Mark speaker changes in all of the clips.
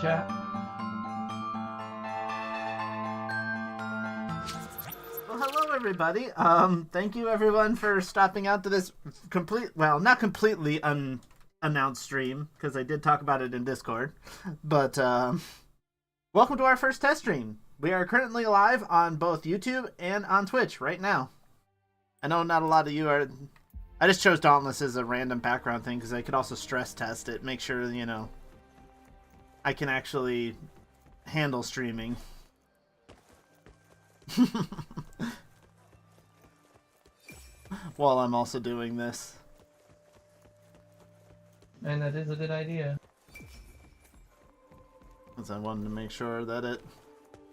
Speaker 1: chat.
Speaker 2: Well, hello everybody. Thank you everyone for stopping out to this not completely unannounced stream, because I did talk about it in Discord. But welcome to our first test stream. We are currently live on both YouTube and on Twitch right now. I know not a lot of you are. I just chose Dauntless as a random background thing because I could also stress test it, make sure, you know, I can actually handle streaming. While I'm also doing this.
Speaker 1: And that is a good idea.
Speaker 2: Because I wanted to make sure that it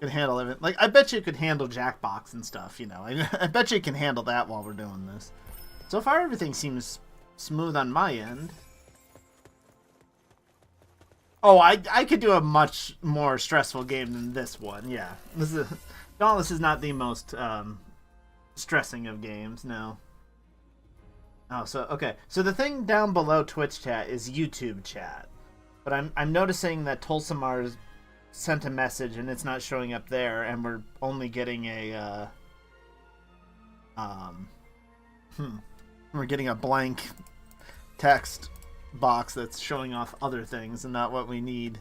Speaker 2: could handle everything. Like, I bet you could handle Jackbox and stuff, you know. I bet you can handle that while we're doing this. So far, everything seems smooth on my end. Oh, I could do a much more stressful game than this one, yeah. Dauntless is not the most stressing of games, no. Oh, so, okay. So the thing down below Twitch chat is YouTube chat. But I'm noticing that Tulsamar sent a message and it's not showing up there, and we're only getting a, we're getting a blank text box that's showing off other things and not what we need.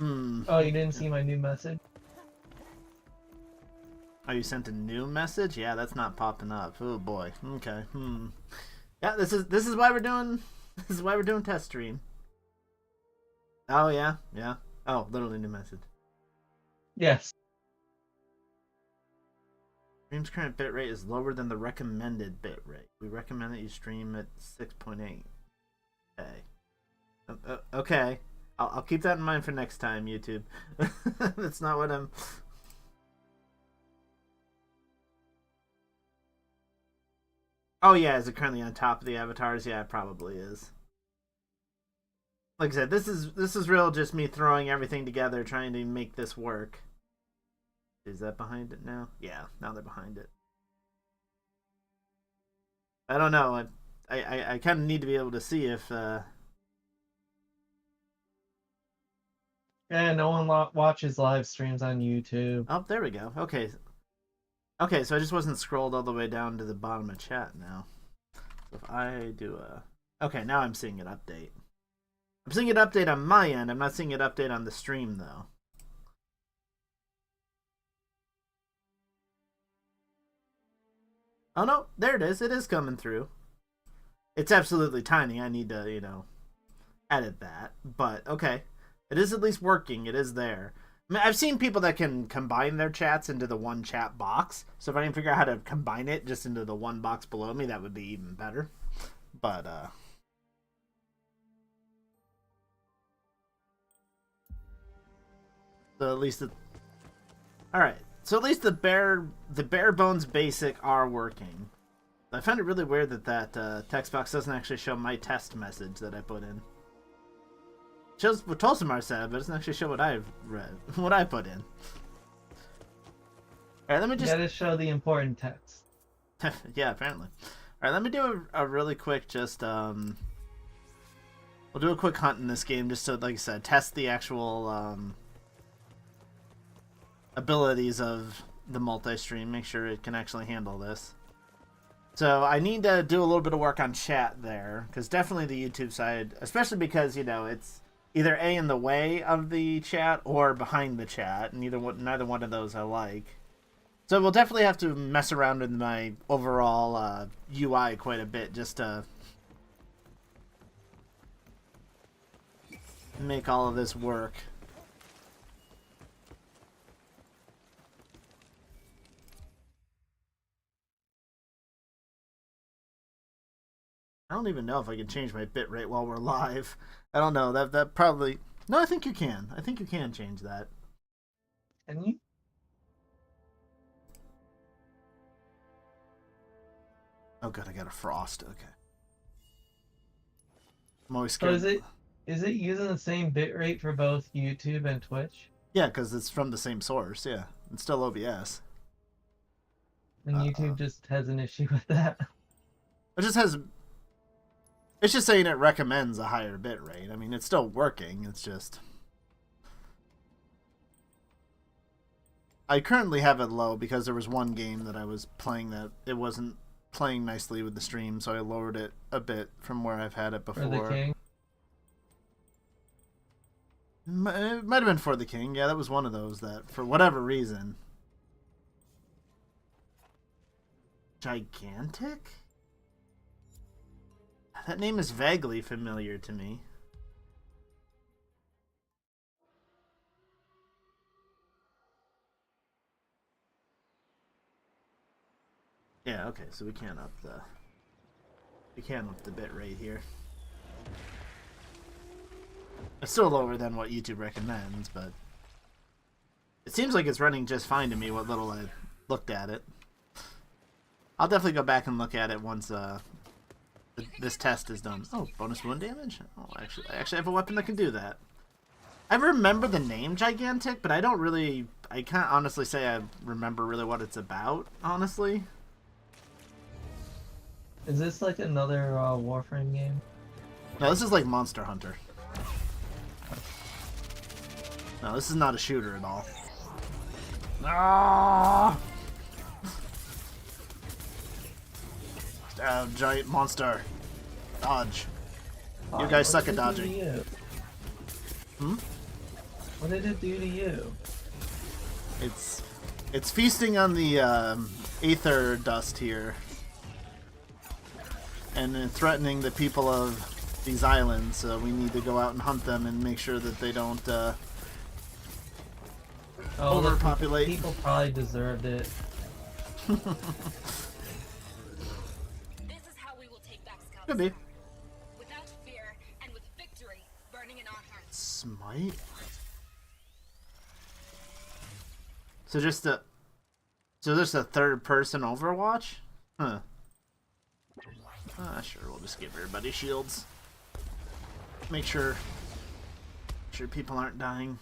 Speaker 1: Oh, you didn't see my new message?
Speaker 2: Oh, you sent a new message? Yeah, that's not popping up. Oh boy. Okay. Yeah, this is why we're doing test stream. Oh yeah, yeah. Oh, literally new message.
Speaker 1: Yes.
Speaker 2: Stream's current bitrate is lower than the recommended bitrate. We recommend that you stream at 6.8. Okay. Okay. I'll keep that in mind for next time, YouTube. That's not what I'm... Oh yeah, is it currently on top of the avatars? Yeah, it probably is. Like I said, this is real just me throwing everything together, trying to make this work. Is that behind it now? Yeah, now they're behind it. I don't know. I kind of need to be able to see if...
Speaker 1: Yeah, no one watches live streams on YouTube.
Speaker 2: Oh, there we go. Okay. Okay, so I just wasn't scrolled all the way down to the bottom of chat now. So if I do a... Okay, now I'm seeing it update. I'm seeing it update on my end. I'm not seeing it update on the stream, though. Oh, no. There it is. It is coming through. It's absolutely tiny. I need to, you know, edit that. But, okay. It is at least working. It is there. I mean, I've seen people that can combine their chats into the one chat box. So if I can figure out how to combine it just into the one box below me, that would be even better. But, so at least alright. So at least the bare bones basic are working. I found it really weird that text box doesn't actually show my test message that I put in. It shows what Tulsamar said, but it doesn't actually show what I've read, what I put in. Alright, let me just...
Speaker 1: You gotta show the important text.
Speaker 2: Yeah, apparently. Alright, let me do a really quick just, we'll do a quick hunt in this game just to, like I said, test the actual, abilities of the multi-stream, make sure it can actually handle this. So I need to do a little bit of work on chat there, because definitely the YouTube side, especially because, you know, it's either A, in the way of the chat or behind the chat, and neither one of those I like. So we'll definitely have to mess around with my overall UI quite a bit just to make all of this work. I don't even know if I can change my bitrate while we're live. I don't know. That probably... No, I think you can. I think you can change that.
Speaker 1: Can you?
Speaker 2: Oh god, I got a frost. Okay. I'm always scared.
Speaker 1: So is it using the same bitrate for both YouTube and Twitch?
Speaker 2: Yeah, because it's from the same source. Yeah, it's still OBS.
Speaker 1: And YouTube just has an issue with that.
Speaker 2: It just has... It's just saying it recommends a higher bit rate. I mean, it's still working. It's just... I currently have it low because there was one game that I was playing that it wasn't playing nicely with the stream, so I lowered it a bit from where I've had it before.
Speaker 1: For the king?
Speaker 2: It might have been For the King. Yeah, that was one of those that, for whatever reason... Gigantic? That name is vaguely familiar to me. Yeah, okay, so we can't up the bit rate here. It's still lower than what YouTube recommends, but it seems like it's running just fine to me what little I looked at it. I'll definitely go back and look at it once this test is done. Oh, bonus wound damage? Oh, I actually have a weapon that can do that. I remember the name Gigantic, but I can't honestly say I remember really what it's about, honestly.
Speaker 1: Is this like another Warframe game?
Speaker 2: No, this is like Monster Hunter. No, this is not a shooter at all. Ah! Giant monster. Dodge. You guys suck at dodging. Hmm?
Speaker 1: What did it do to you?
Speaker 2: It's feasting on the aether dust here. And then threatening the people of these islands, so we need to go out and hunt them and make sure that they don't overpopulate.
Speaker 1: People probably deserved it.
Speaker 3: This is how we will take back Scouts.
Speaker 2: Could be.
Speaker 3: Without fear and with victory burning in our hearts.
Speaker 2: Smite? So just a third person Overwatch? Huh. Sure, we'll just give everybody shields. Make sure people aren't dying.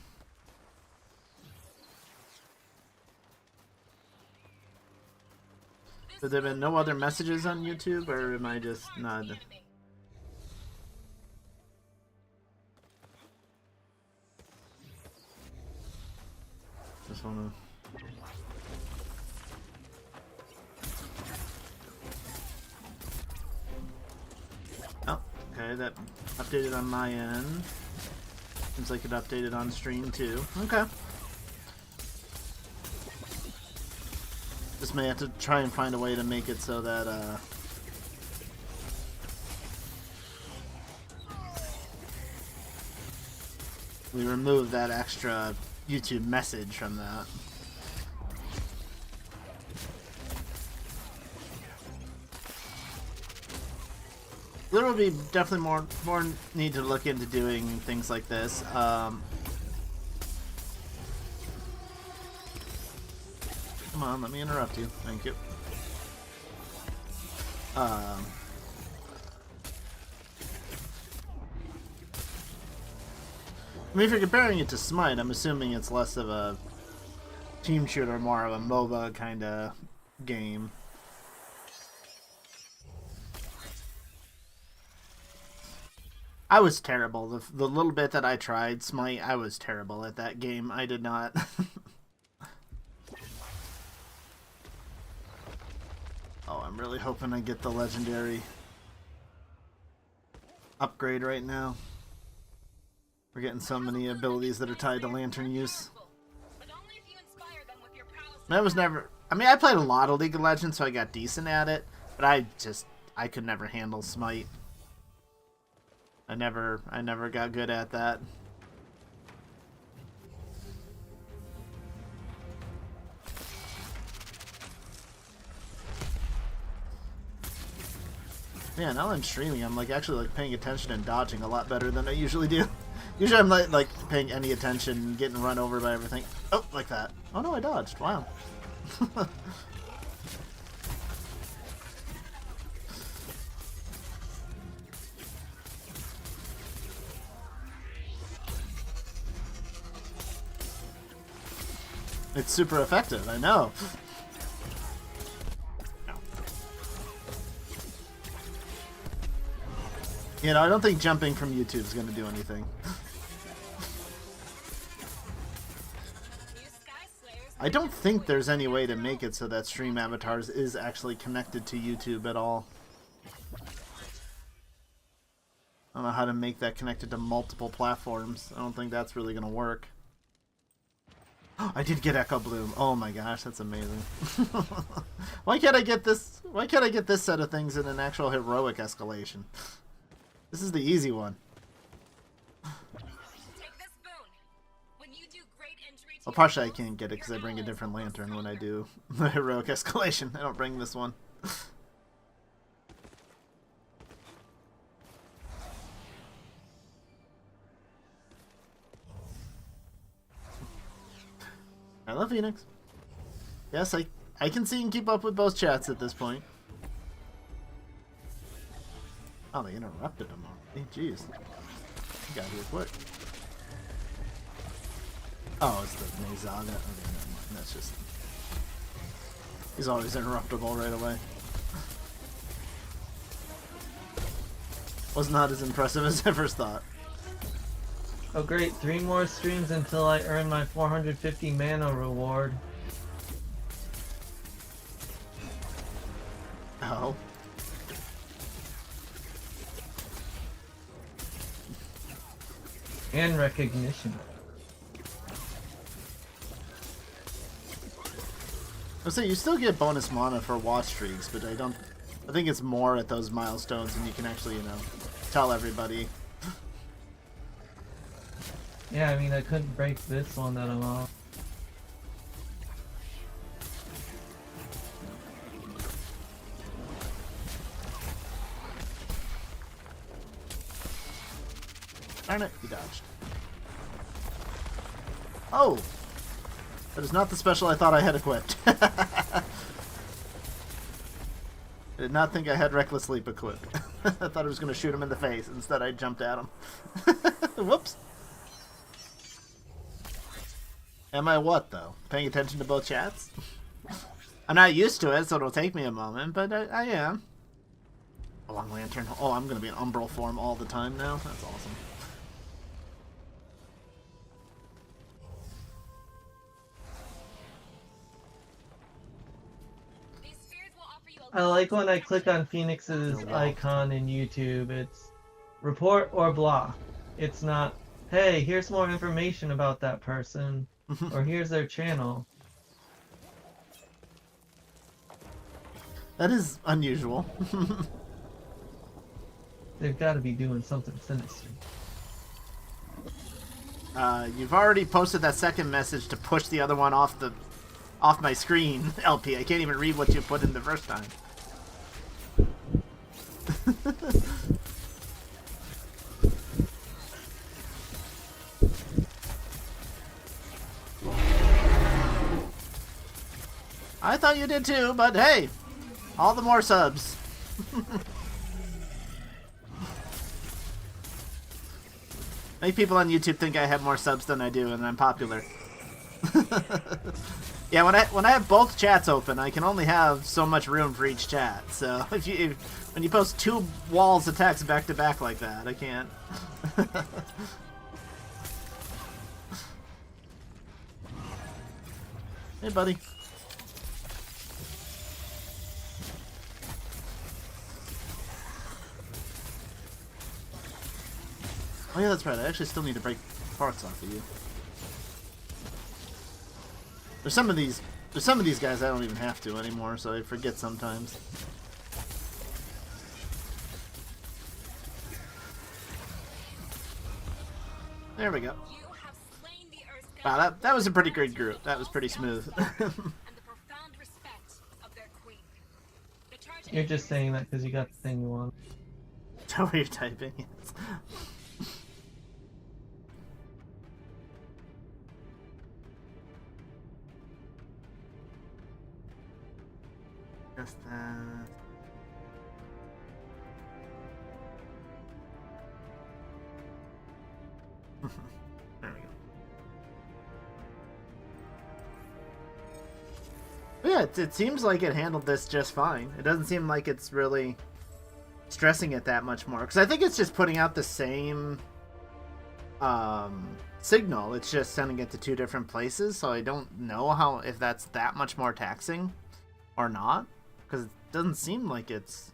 Speaker 2: Have there been no other messages on YouTube, or am I just not? Just wanna. Oh, okay, that updated on my end. Seems like it updated on stream too. Okay. Just may have to try and find a way to make it so that we remove that extra YouTube message from that. There will be definitely more need to look into doing things like this. Come on, let me interrupt you. Thank you. I mean, if you're comparing it to Smite, I'm assuming it's less of a team shooter, more of a MOBA kind of game. I was terrible. The little bit that I tried Smite, I was terrible at that game. I did not. Oh, I'm really hoping I get the legendary upgrade right now. We're getting so many abilities that are tied to lantern use. I was never... I mean, I played a lot of League of Legends, so I got decent at it. But I could never handle Smite. I never got good at that. Yeah, now I'm streaming, I'm actually paying attention and dodging a lot better than I usually do. Usually I'm like paying any attention, getting run over by everything. Oh, like that. Oh no, I dodged. Wow. It's super effective, I know. You know, I don't think jumping from YouTube is going to do anything.
Speaker 3: New Sky Slayers
Speaker 2: I don't think there's any way to make it so that Stream Avatars is actually connected to YouTube at all. I don't know how to make that connected to multiple platforms. I don't think that's really going to work. I did get Echo Bloom. Oh my gosh, that's amazing. Why can't I get this? Why can't I get this set of things in an actual heroic escalation? This is the easy one.
Speaker 3: Take this boon. When you do great injury to
Speaker 2: Well, partially I can't get it because I bring a different lantern when I do the heroic escalation. I don't bring this one. I love Phoenix. Yes, I can see and keep up with both chats at this point. Oh, they interrupted him already. Jeez. He got here quick. Oh, it's the Mazaga. Okay, never mind. That's just... He's always interruptible right away. Was not as impressive as I first thought.
Speaker 1: Oh great, 3 more streams until I earn my 450 mana reward.
Speaker 2: Oh.
Speaker 1: And recognition.
Speaker 2: I say you still get bonus mana for watch streaks, but I think it's more at those milestones and you can actually, you know, tell everybody.
Speaker 1: Yeah, I mean, I couldn't break this one that I'm off.
Speaker 2: Darn it, he dodged. Oh! That is not the special I thought I had equipped. I did not think I had Reckless Leap equipped. I thought I was going to shoot him in the face. Instead, I jumped at him. Whoops! Am I what, though? Paying attention to both chats? I'm not used to it, so it'll take me a moment, but I am. A long lantern. Oh, I'm going to be in umbral form all the time now? That's awesome.
Speaker 3: These spheres will offer you
Speaker 1: I like when I click on Phoenix's icon in YouTube, it's report or block. It's not, hey, here's more information about that person, or here's their channel.
Speaker 2: That is unusual.
Speaker 1: They've got to be doing something sinister.
Speaker 2: You've already posted that second message to push the other one off my screen, LP. I can't even read what you put in the first time. I thought you did too, but hey, all the more subs. Make people on YouTube think I have more subs than I do, and I'm popular. Yeah, when I have both chats open, I can only have so much room for each chat. So when you post 2 walls of text back to back like that, I can't. Hey, buddy. Oh yeah, that's right. I actually still need to break parts off of you. There's some of these guys I don't even have to anymore, so I forget sometimes. There we go.
Speaker 3: You have slain the Earth's
Speaker 2: Wow, that was a pretty great group. That was pretty smooth.
Speaker 3: and the profound respect of their queen. The charge
Speaker 1: You're just saying that because you got the thing you want.
Speaker 2: That's what you're typing. Yes. Just there we go. But yeah, it seems like it handled this just fine. It doesn't seem like it's really stressing it that much more, because I think it's just putting out the same signal. It's just sending it to 2 different places, so I don't know how if that's that much more taxing or not, because it doesn't seem like it's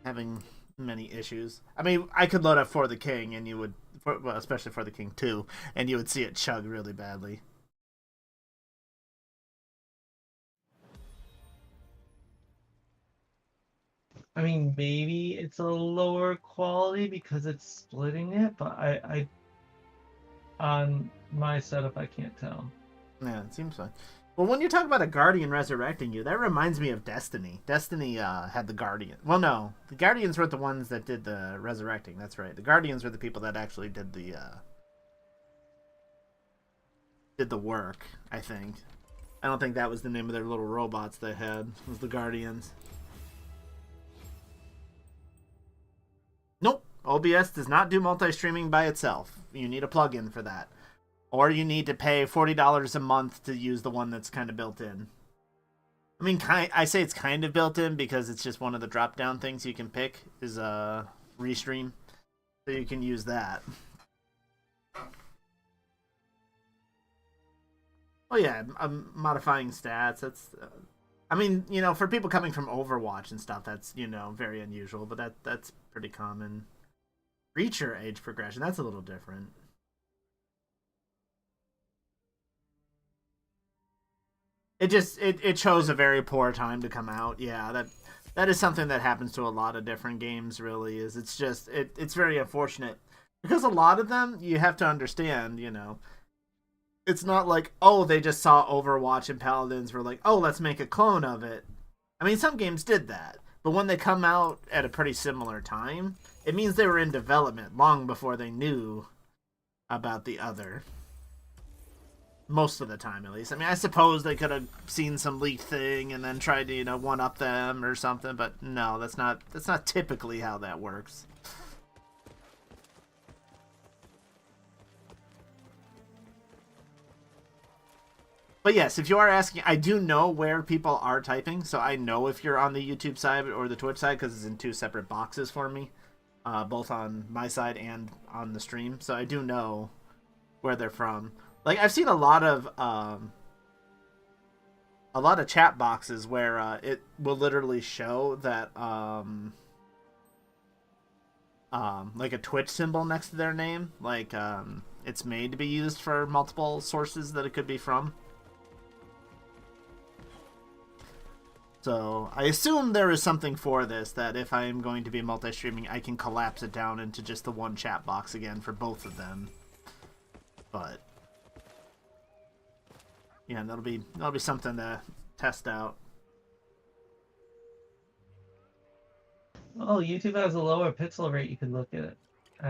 Speaker 2: having many issues. I mean, I could load up For the King, and you would, well, especially For the King 2, and you would see it chug really badly.
Speaker 1: I mean, maybe it's a lower quality because it's splitting it, but I on my setup I can't tell.
Speaker 2: Yeah, it seems fine. Well, when you talk about a Guardian resurrecting you, that reminds me of Destiny. Destiny had the Guardian. Well, no, the Guardians weren't the ones that did the resurrecting. That's right. The Guardians were the people that actually did the work. I think. I don't think that was the name of their little robots they had. It was the Guardians. Nope. OBS does not do multi-streaming by itself. You need a plugin for that. Or you need to pay $40 a month to use the one that's kind of built in. I mean, I say it's kind of built in because it's just one of the drop-down things you can pick is Restream. So you can use that. Oh yeah, I'm modifying stats. That's, I mean, you know, for people coming from Overwatch and stuff, that's, you know, very unusual. But that's pretty common. Creature age progression, that's a little different. It chose a very poor time to come out. Yeah, that is something that happens to a lot of different games. Really, is it's very unfortunate because a lot of them you have to understand. You know, it's not like, oh, they just saw Overwatch and Paladins were like, oh, let's make a clone of it. I mean, some games did that, but when they come out at a pretty similar time, it means they were in development long before they knew about the other. Most of the time, at least. I mean, I suppose they could have seen some leaked thing and then tried to, you know, one up them or something, but no, that's not typically how that works. But yes, if you are asking, I do know where people are typing, so I know if you're on the YouTube side or the Twitch side because it's in 2 separate boxes for me, both on my side and on the stream. So I do know where they're from. Like, I've seen a lot of chat boxes where it will literally show that like a Twitch symbol next to their name, like it's made to be used for multiple sources that it could be from. So I assume there is something for this, that if I am going to be multi-streaming, I can collapse it down into just the one chat box again for both of them. But yeah, that'll be something to test out.
Speaker 1: Oh, YouTube has a lower pixel rate. You can look at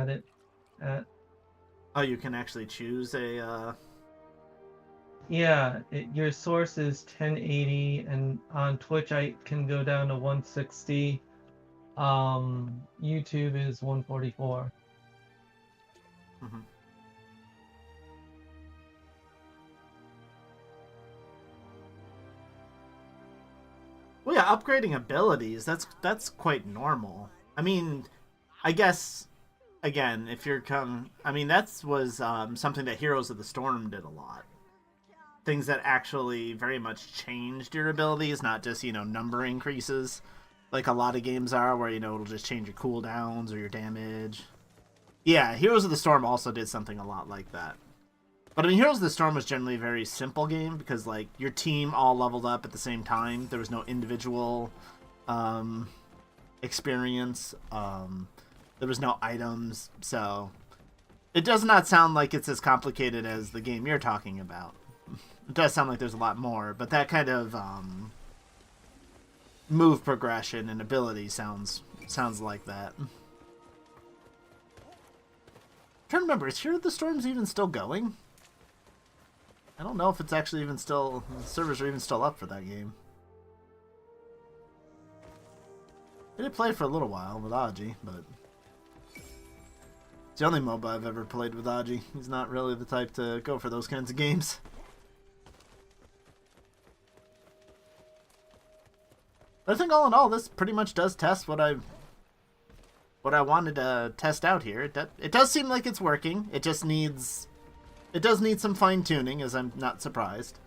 Speaker 1: it.
Speaker 2: Oh, you can actually choose a.
Speaker 1: Yeah, your source is 1080, and on Twitch I can go down to 160. YouTube is 144.
Speaker 2: Mm-hmm. Well, yeah, upgrading abilities, that's quite normal. I mean, I guess, again, if you're I mean, that was something that Heroes of the Storm did a lot. Things that actually very much changed your abilities, not just, you know, number increases, like a lot of games are, where, you know, it'll just change your cooldowns or your damage. Yeah, Heroes of the Storm also did something a lot like that. But I mean, Heroes of the Storm was generally a very simple game because, like, your team all leveled up at the same time. There was no individual experience. There was no items. So it does not sound like it's as complicated as the game you're talking about. It does sound like there's a lot more, but that kind of move progression and ability sounds like that. I'm trying to remember, is Hero of the Storms even still going? I don't know if it's actually even still, the servers are even still up for that game. I did play for a little while with Aji, but it's the only MOBA I've ever played with Aji. He's not really the type to go for those kinds of games. But I think all in all, this pretty much does test what I've what I wanted to test out here. It does seem like it's working. It just needs... It does need some fine-tuning, as I'm not surprised.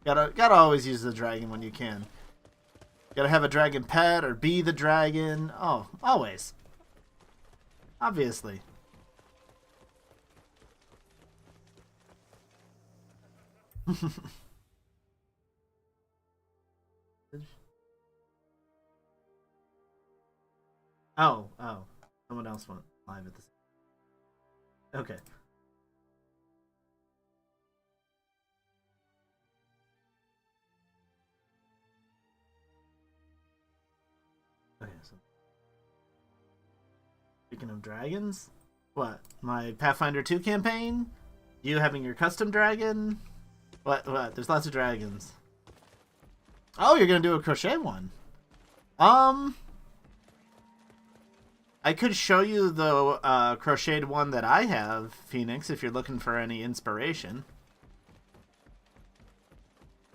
Speaker 2: Gotta always use the dragon when you can. Gotta have a dragon pet or be the dragon. Oh, always. Obviously. Oh. Someone else went live at the same. Okay. Okay, so speaking of dragons, what? My Pathfinder 2 campaign? You having your custom dragon? What? There's lots of dragons. Oh, you're gonna do a crochet one. I could show you the crocheted one that I have, Phoenix, if you're looking for any inspiration.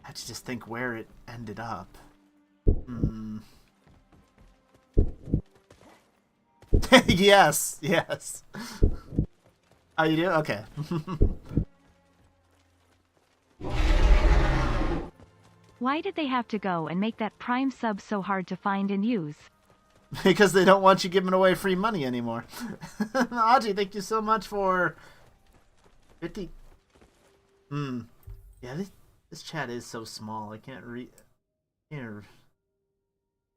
Speaker 2: I have to just think where it ended up. Yes. Oh, you do? Okay.
Speaker 4: Why did they have to go and make that Prime sub so hard to find and use?
Speaker 2: Because they don't want you giving away free money anymore. Audrey, thank you so much for 50. Yeah, this chat is so small. I can't read. Here,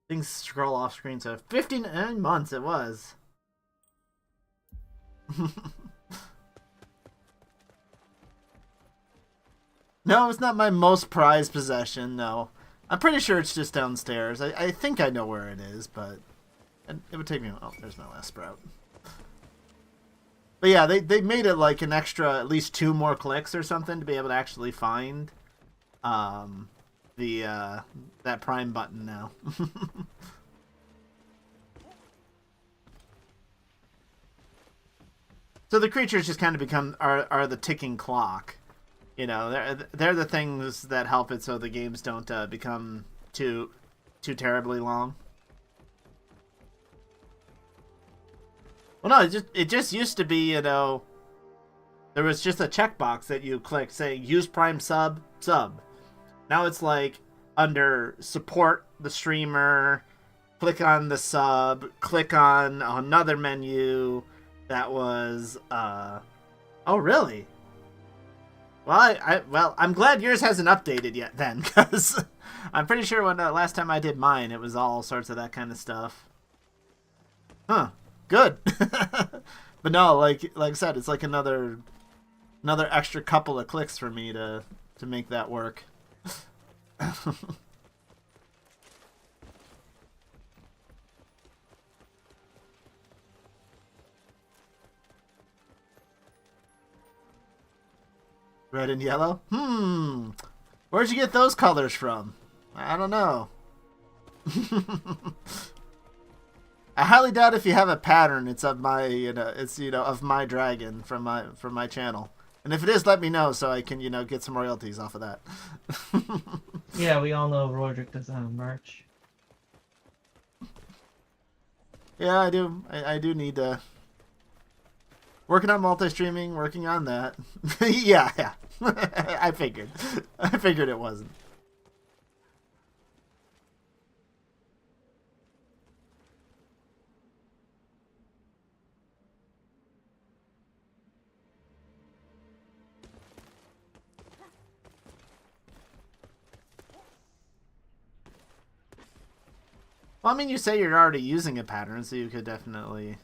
Speaker 2: things scroll off screen. So 59 months it was. No, it's not my most prized possession. No, I'm pretty sure it's just downstairs. I think I know where it is, but it would take me. Oh, there's my last sprout. But yeah, they made it like an extra at least 2 more clicks or something to be able to actually find that Prime button now. So the creatures just kind of become are the ticking clock. You know, they're the things that help it so the games don't become too terribly long. Well, no, it just used to be, you know, there was just a checkbox that you click saying use Prime sub. Now it's like under support the streamer, click on the sub, click on another menu that was oh really? Well, I'm glad yours hasn't updated yet then, because I'm pretty sure when last time I did mine, it was all sorts of that kind of stuff. Huh. Good. But no, like I said, it's like another extra couple of clicks for me to make that work. Red and yellow? Where'd you get those colors from? I don't know. I highly doubt if you have a pattern it's of my, of my dragon from my channel. And if it is, let me know so I can, get some royalties off of that.
Speaker 1: Yeah, we all know Rordrik does merch.
Speaker 2: Yeah, I do. I do need to. Working on multi-streaming, working on that. Yeah. I figured it wasn't. Well, I mean, you say you're already using a pattern, so you could definitely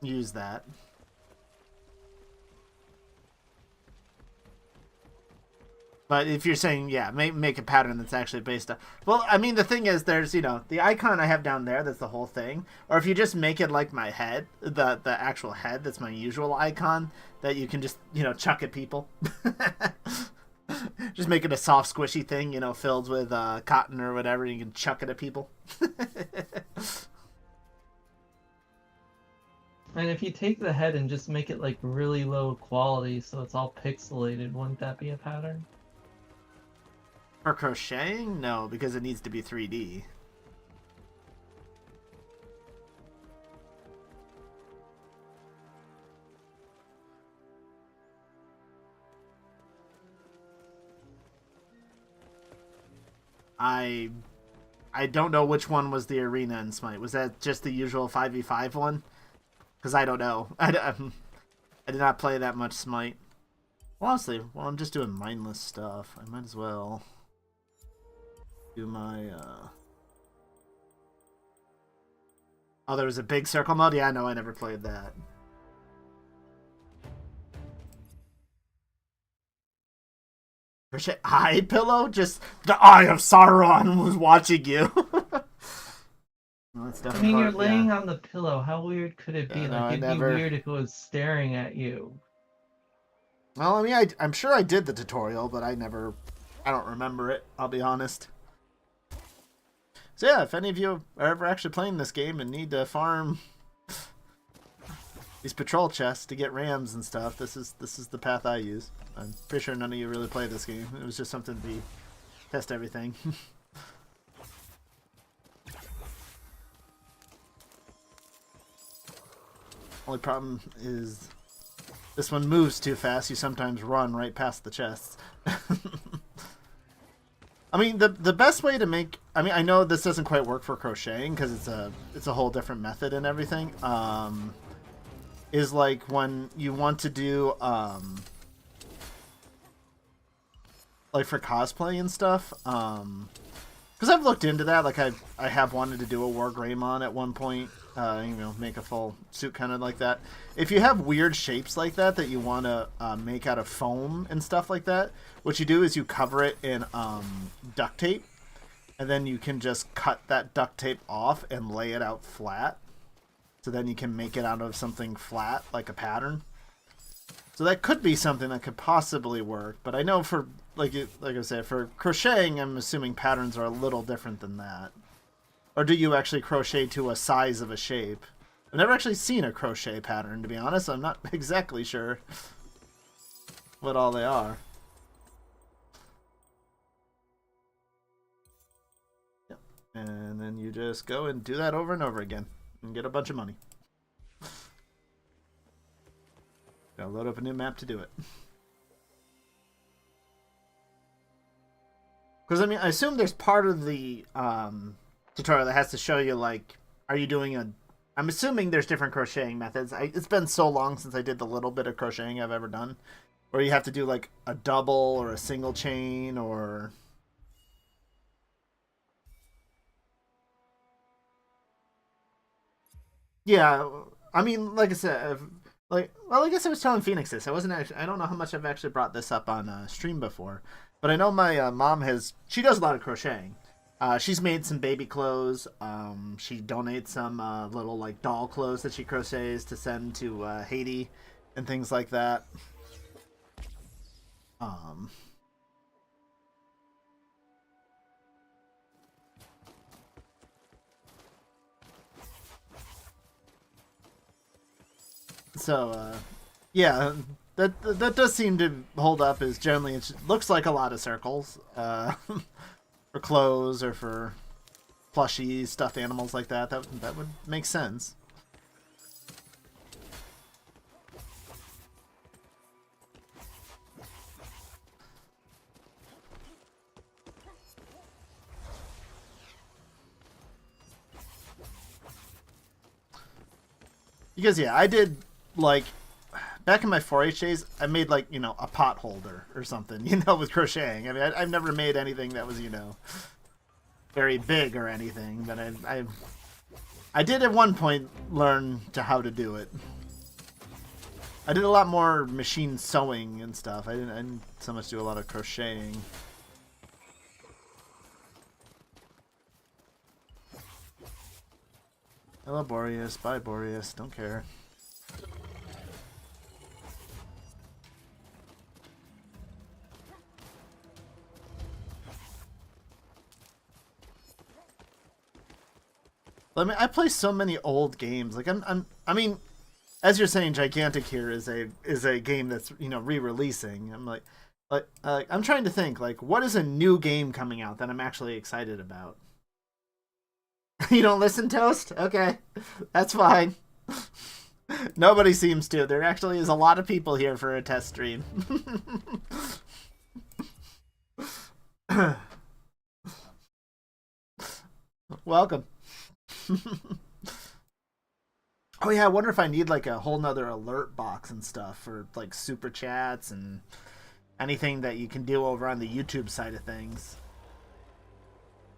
Speaker 2: use that. But if you're saying, yeah, make a pattern that's actually based on... Well, I mean, the thing is, there's, the icon I have down there, that's the whole thing. Or if you just make it like my head, the actual head, that's my usual icon, that you can just, chuck at people. Just make it a soft, squishy thing, filled with cotton or whatever, and you can chuck it at people.
Speaker 1: And if you take the head and just make it like really low quality so it's all pixelated, wouldn't that be a pattern?
Speaker 2: For crocheting? No, because it needs to be 3D. I don't know which one was the arena in Smite. Was that just the usual 5v5 one? Because I don't know. I did not play that much Smite. Well, honestly, while I'm just doing mindless stuff, I might as well do my... Oh, there was a big circle mode? Yeah, no, I never played that. Eye pillow? Just the Eye of Sauron was watching you. Well,
Speaker 1: I mean, you're laying on the pillow. How weird could it be?
Speaker 2: Yeah, no,
Speaker 1: like, it'd be weird if it was staring at you.
Speaker 2: Well, I mean, I'm sure I did the tutorial, but I don't remember it, I'll be honest. So yeah, if any of you are ever actually playing this game and need to farm these patrol chests to get rams and stuff, this is the path I use. I'm pretty sure none of you really play this game. It was just something to test everything. Only problem is this one moves too fast. You sometimes run right past the chests. I mean, the best way to make... I mean, I know this doesn't quite work for crocheting because it's a whole different method and everything. Is like when you want to do... like for cosplay and stuff. Because I've looked into that. Like, I have wanted to do a War Greymon at one point. Make a full suit kind of like that. If you have weird shapes like that you want to make out of foam and stuff like that, what you do is you cover it in duct tape, and then you can just cut that duct tape off and lay it out flat. So then you can make it out of something flat, like a pattern. So that could be something that could possibly work, but I know for, like I said, for crocheting, I'm assuming patterns are a little different than that. Or do you actually crochet to a size of a shape? I've never actually seen a crochet pattern, to be honest. I'm not exactly sure what all they are. Yep. And then you just go and do that over and over again and get a bunch of money. Gotta load up a new map to do it. Because, I mean, I assume there's part of the tutorial that has to show you, like, are you doing a... I'm assuming there's different crocheting methods. It's been so long since I did the little bit of crocheting I've ever done. Where you have to do, like, a double or a single chain or... Yeah, I mean, like I said... Like I guess I was telling Phoenix this. I don't know how much I've actually brought this up on stream before. But I know my mom she does a lot of crocheting. She's made some baby clothes. She donates some little like doll clothes that she crochets to send to Haiti and things like that. So yeah, that does seem to hold up. Is generally it looks like a lot of circles. For clothes or for plushies, stuffed animals like that. That would make sense. Because yeah, I did like back in my 4-H days, I made like, a pot holder or something, with crocheting. I mean, I've never made anything that was, very big or anything, but I did at one point learn how to do it. I did a lot more machine sewing and stuff. I didn't so much do a lot of crocheting. Hello, Boreas. Bye, Boreas. Don't care. I mean, I play so many old games. Like I mean, as you're saying, Gigantic here is a game that's re-releasing. I'm like, Like I'm trying to think, like, what is a new game coming out that I'm actually excited about? You don't listen, Toast? Okay, that's fine. Nobody seems to. There actually is a lot of people here for a test stream. Welcome. Oh yeah, I wonder if I need like a whole nother alert box and stuff for like super chats and anything that you can do over on the YouTube side of things.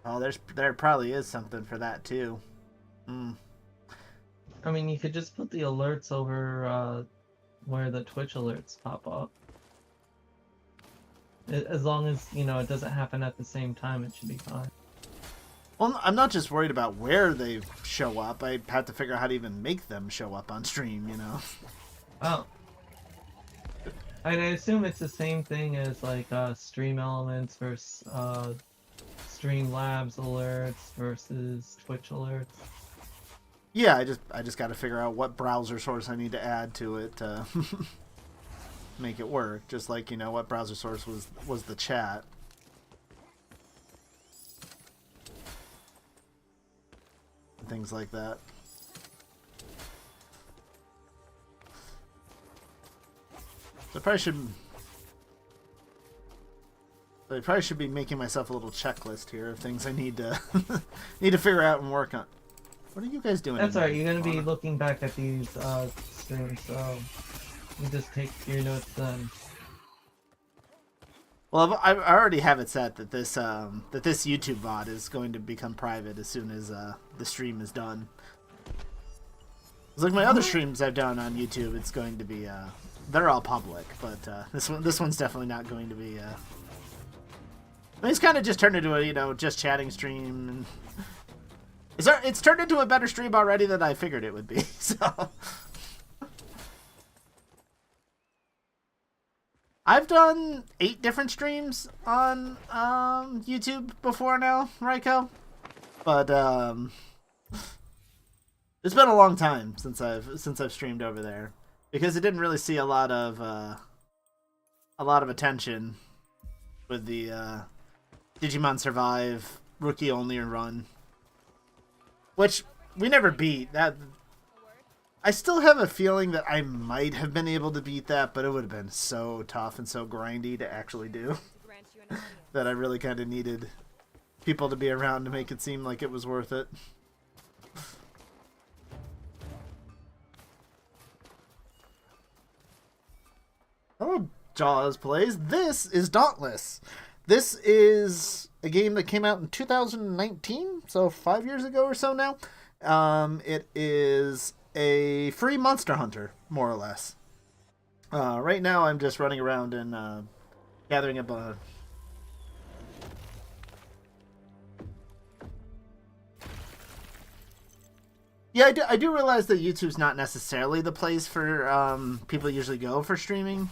Speaker 2: Oh, there probably is something for that too.
Speaker 1: I mean, you could just put the alerts over where the Twitch alerts pop up. As long as, you know, it doesn't happen at the same time, it should be fine.
Speaker 2: Well, I'm not just worried about where they show up. I have to figure out how to even make them show up on stream, you know?
Speaker 1: Oh. I assume it's the same thing as, like, Stream Elements versus, Streamlabs alerts versus Twitch alerts.
Speaker 2: Yeah, I just got to figure out what browser source I need to add to it to make it work. Just like, you know, what browser source was the chat. Things like that. So I probably should be making myself a little checklist here of things I need to need to figure out and work on. What are you guys doing?
Speaker 1: That's alright, you're gonna be looking back at these streams, so you just take your notes then.
Speaker 2: Well, I already have it set that this YouTube VOD is going to become private as soon as the stream is done. It's like my other streams I've done on YouTube, it's going to be they're all public, but this one's definitely not going to be. I mean, it's kind of just turned into a, you know, just chatting stream, and it's turned into a better stream already than I figured it would be. So. I've done 8 different streams on YouTube before now, Raiko. But it's been a long time since I've streamed over there, because it didn't really see a lot of attention with the Digimon Survive rookie only run, which we never beat. That I still have a feeling that I might have been able to beat that, but it would have been so tough and so grindy to actually do that I really kind of needed people to be around to make it seem like it was worth it. Oh, Jaws plays. This is Dauntless. This is a game that came out in 2019, so 5 years ago or so now. It is a free Monster Hunter, more or less. Right now I'm just running around and gathering up a... Yeah, I do realize that YouTube's not necessarily the place for people usually go for streaming.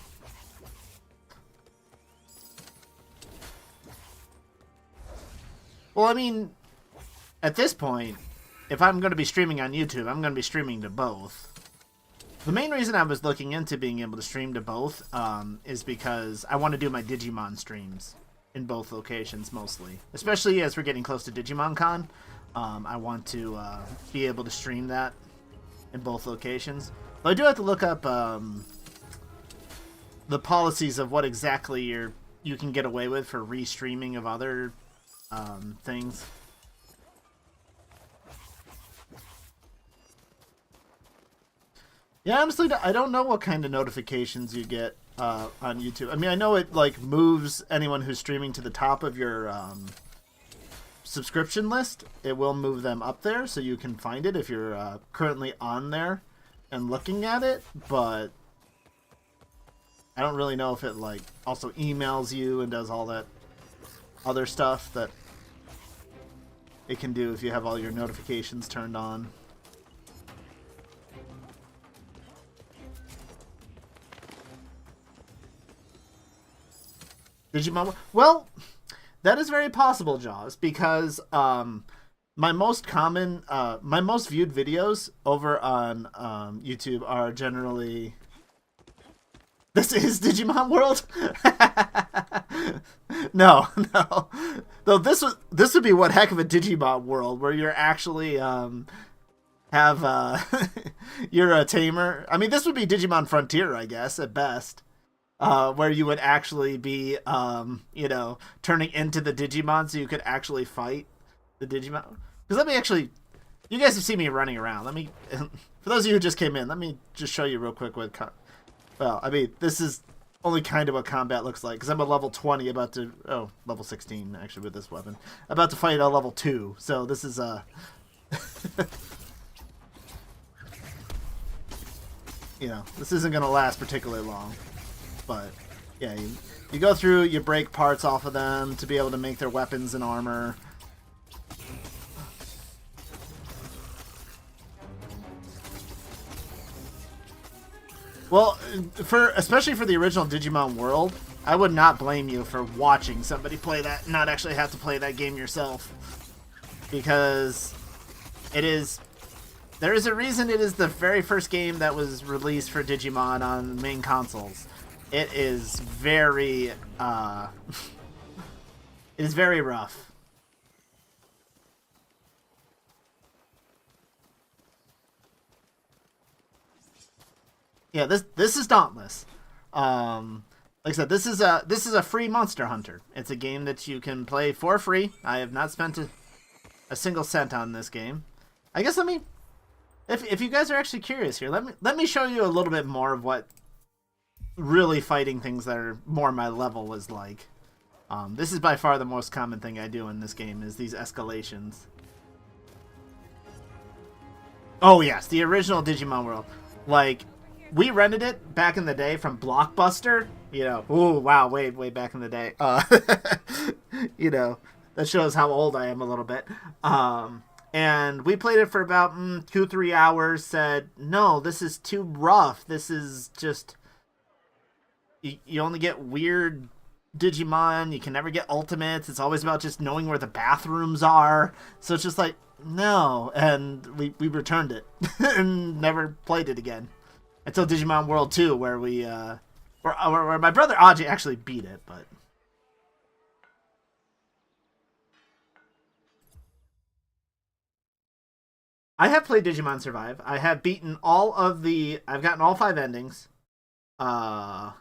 Speaker 2: Well, I mean, at this point, if I'm going to be streaming on YouTube, I'm going to be streaming to both. The main reason I was looking into being able to stream to both is because I want to do my Digimon streams in both locations mostly. Especially as we're getting close to Digimon Con. I want to be able to stream that in both locations. But I do have to look up the policies of what exactly you can get away with for restreaming of other things. Yeah, honestly, I don't know what kind of notifications you get on YouTube. I mean, I know it like moves anyone who's streaming to the top of your subscription list. It will move them up there so you can find it if you're currently on there and looking at it, but I don't really know if it like also emails you and does all that other stuff that it can do if you have all your notifications turned on. Digimon? Well, that is very possible, Jaws, because my most viewed videos over on YouTube are generally This is Digimon World? No. Though this would be one heck of a Digimon world where you're actually you're a tamer. I mean, this would be Digimon Frontier, I guess, at best. Where you would actually be turning into the Digimon so you could actually fight the Digimon. Because let me actually, you guys have seen me running around. Let me, for those of you who just came in, let me just show you real quick what. Well, I mean, this is only kind of what combat looks like, because I'm a level 20 about to... Oh, level 16, actually, with this weapon. About to fight a level 2, so this is, this isn't going to last particularly long. But, yeah, you go through, you break parts off of them to be able to make their weapons and armor. Well, especially for the original Digimon World, I would not blame you for watching somebody play that and not actually have to play that game yourself. Because there is a reason it is the very first game that was released for Digimon on main consoles. It is very, it is very rough. Yeah, this is Dauntless. Like I said, this is a free Monster Hunter. It's a game that you can play for free. I have not spent a single cent on this game. I guess if you guys are actually curious here, let me show you a little bit more of what really fighting things that are more my level is like. This is by far the most common thing I do in this game is these escalations. Oh yes, the original Digimon World. Like, we rented it back in the day from Blockbuster. Oh wow, way back in the day. That shows how old I am a little bit. And we played it for about 2-3 hours. Said, no, this is too rough. This is just... You only get weird Digimon. You can never get ultimates. It's always about just knowing where the bathrooms are. So it's just like, no. And we returned it and never played it again. Until Digimon World 2, where where my brother Aji actually beat it, but... I have played Digimon Survive. I have beaten I've gotten all 5 endings. I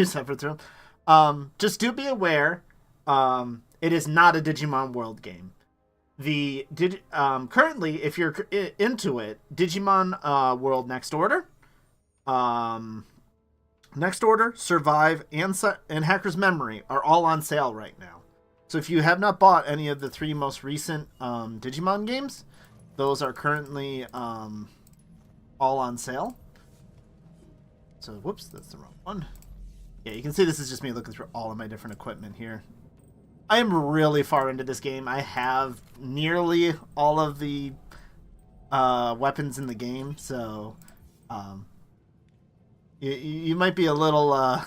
Speaker 2: suffered through. Just do be aware, it is not a Digimon World game. Currently, if you're into it, Digimon World Next Order, Survive, and Hacker's Memory are all on sale right now. So if you have not bought any of the 3 most recent Digimon games, those are currently all on sale. So, whoops, that's the wrong one. Yeah, you can see this is just me looking through all of my different equipment here. I am really far into this game. I have nearly all of the weapons in the game, so you might be a little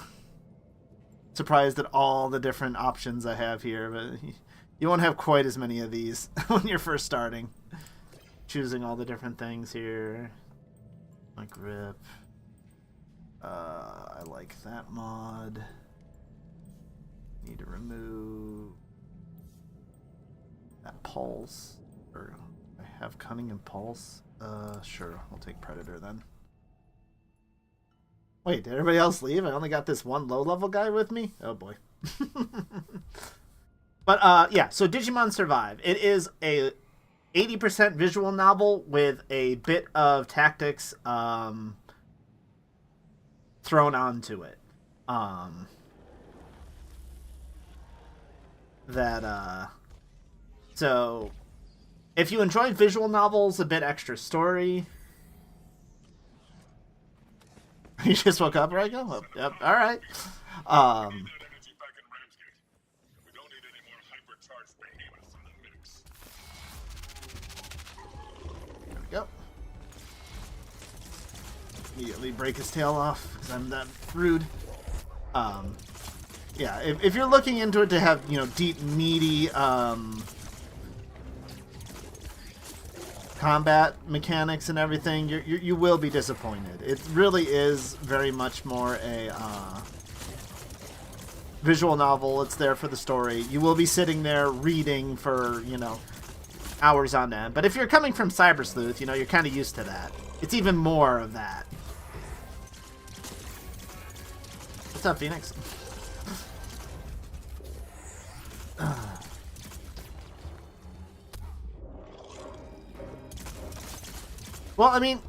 Speaker 2: surprised at all the different options I have here, but you won't have quite as many of these when you're first starting. Choosing all the different things here. My grip. I like that mod. Need to remove that pulse. Or I have cunning and pulse. Sure, I'll take predator then. Wait, did everybody else leave? I only got this one low-level guy with me? Oh boy. But yeah, so Digimon Survive. It is a 80% visual novel with a bit of tactics thrown onto it. So if you enjoy visual novels, a bit extra story. You just woke up, right? Oh, yep. All right. There we go. Immediately break his tail off because I'm that rude. Yeah, if you're looking into it to have, deep, meaty, combat mechanics and everything, you will be disappointed. It really is very much more a visual novel. It's there for the story. You will be sitting there reading for, you know, hours on end. But if you're coming from Cyber Sleuth, you know, you're kind of used to that. It's even more of that. What's up, Phoenix? Well, I mean,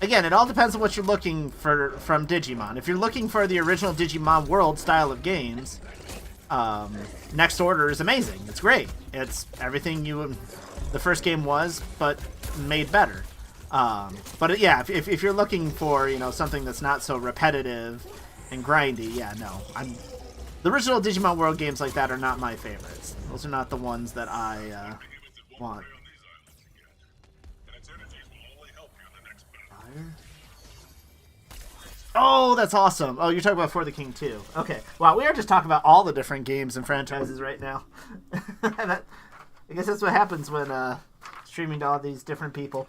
Speaker 2: again, it all depends on what you're looking for from Digimon. If you're looking for the original Digimon World style of games, Next Order is amazing. It's great. It's everything the first game was, but made better. But yeah, if you're looking for, you know, something that's not so repetitive and grindy, yeah, no. The original Digimon World games like that are not my favorites. Those are not the ones that I want. Oh, that's awesome. Oh, you're talking about For the King 2. Okay. Wow, we are just talking about all the different games and franchises right now. I guess that's what happens when streaming to all these different people.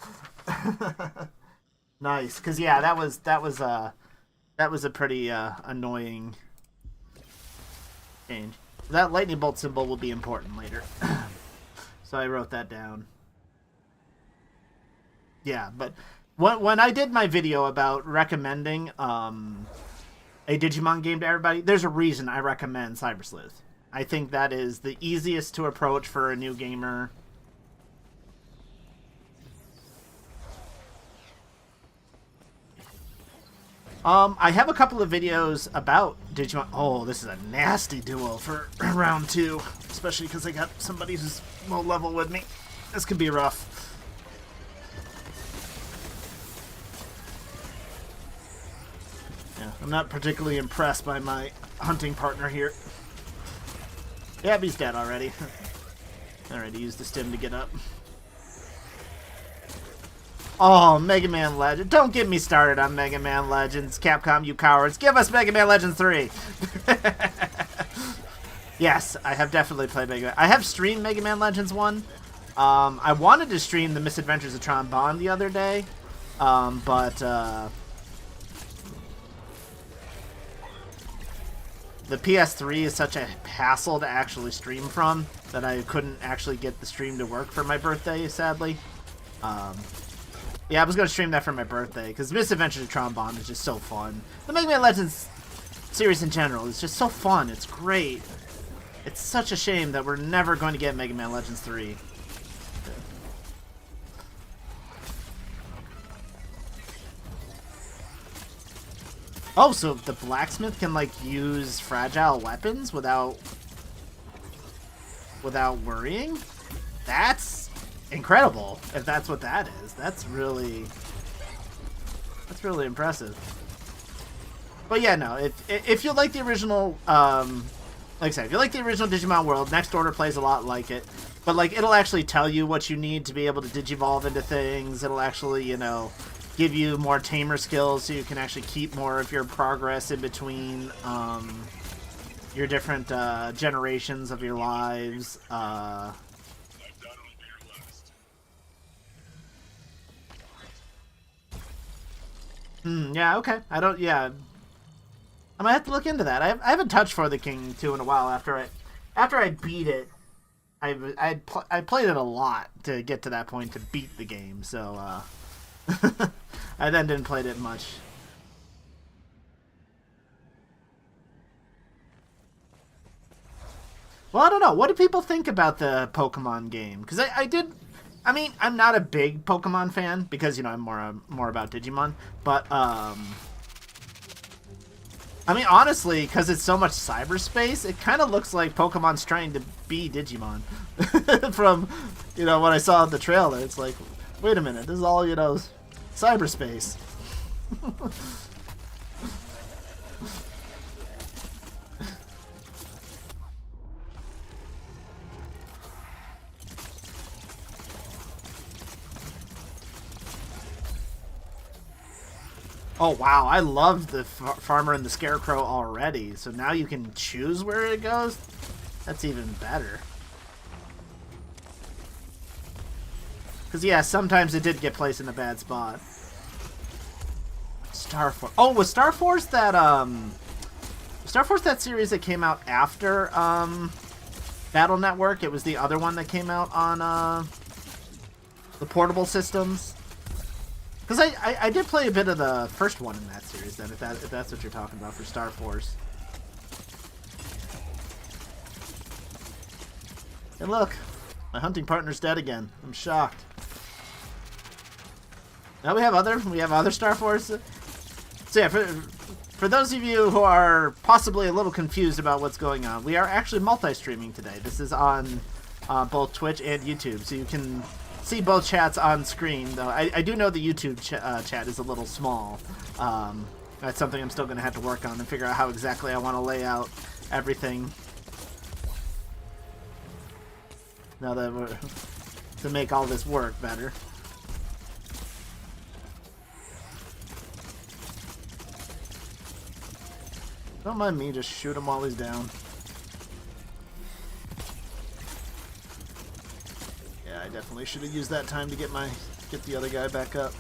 Speaker 2: Nice. Because, yeah, that was a pretty annoying change. That lightning bolt symbol will be important later. So I wrote that down. Yeah, but when I did my video about recommending a Digimon game to everybody, there's a reason I recommend Cyber Sleuth. I think that is the easiest to approach for a new gamer. I have a couple of videos about Digimon. Oh, this is a nasty duo for round 2, especially because I got somebody who's low level with me. This could be rough. Yeah, I'm not particularly impressed by my hunting partner here. Yeah, he's dead already. Alright, he used the stim to get up. Oh, Mega Man Legend. Don't get me started on Mega Man Legends. Capcom, you cowards. Give us Mega Man Legends 3. Yes, I have definitely played Mega Man. I have streamed Mega Man Legends 1. I wanted to stream The Misadventures of Tron Bonne the other day. But the PS3 is such a hassle to actually stream from that I couldn't actually get the stream to work for my birthday, sadly. Yeah, I was going to stream that for my birthday, because Misadventures of Tron Bonne is just so fun. The Mega Man Legends series in general is just so fun. It's great. It's such a shame that we're never going to get Mega Man Legends 3. Oh, so the blacksmith can, like, use fragile weapons without worrying? That's incredible, if that's what that is. That's really impressive. But yeah, no, if you like the original, like I said, if you like the original Digimon World, Next Order plays a lot like it. But, like, it'll actually tell you what you need to be able to digivolve into things. It'll actually, you know, give you more tamer skills so you can actually keep more of your progress in between your different generations of your lives. Yeah, okay. Yeah. I might have to look into that. I haven't touched For the King 2 in a while after I beat it. I played it a lot to get to that point to beat the game, so I then didn't play it much. Well, I don't know. What do people think about the Pokemon game? Because I mean, I'm not a big Pokemon fan because, you know, I'm more about Digimon. But, I mean, honestly, because it's so much cyberspace, it kind of looks like Pokemon's trying to be Digimon. From, you know, what I saw in the trailer, it's like, wait a minute, this is all, you know, cyberspace. Oh wow, I love the Farmer and the Scarecrow already, so now you can choose where it goes? That's even better. Because, yeah, sometimes it did get placed in a bad spot. Star Force. Oh, was Star Force that, Star Force that series that came out after, Battle Network? It was the other one that came out on, the portable systems? Because I did play a bit of the first one in that series, then, if that's what you're talking about for Star Force. And look, my hunting partner's dead again. I'm shocked. Now we have other Star Force. So yeah, for those of you who are possibly a little confused about what's going on, we are actually multi-streaming today. This is on both Twitch and YouTube, so you can see both chats on screen. Though I do know the YouTube chat is a little small. That's something I'm still going to have to work on and figure out how exactly I want to lay out everything. Now that we're to make all this work better. Don't mind me, just shoot him while he's down. Yeah, I definitely should have used that time to get the other guy back up.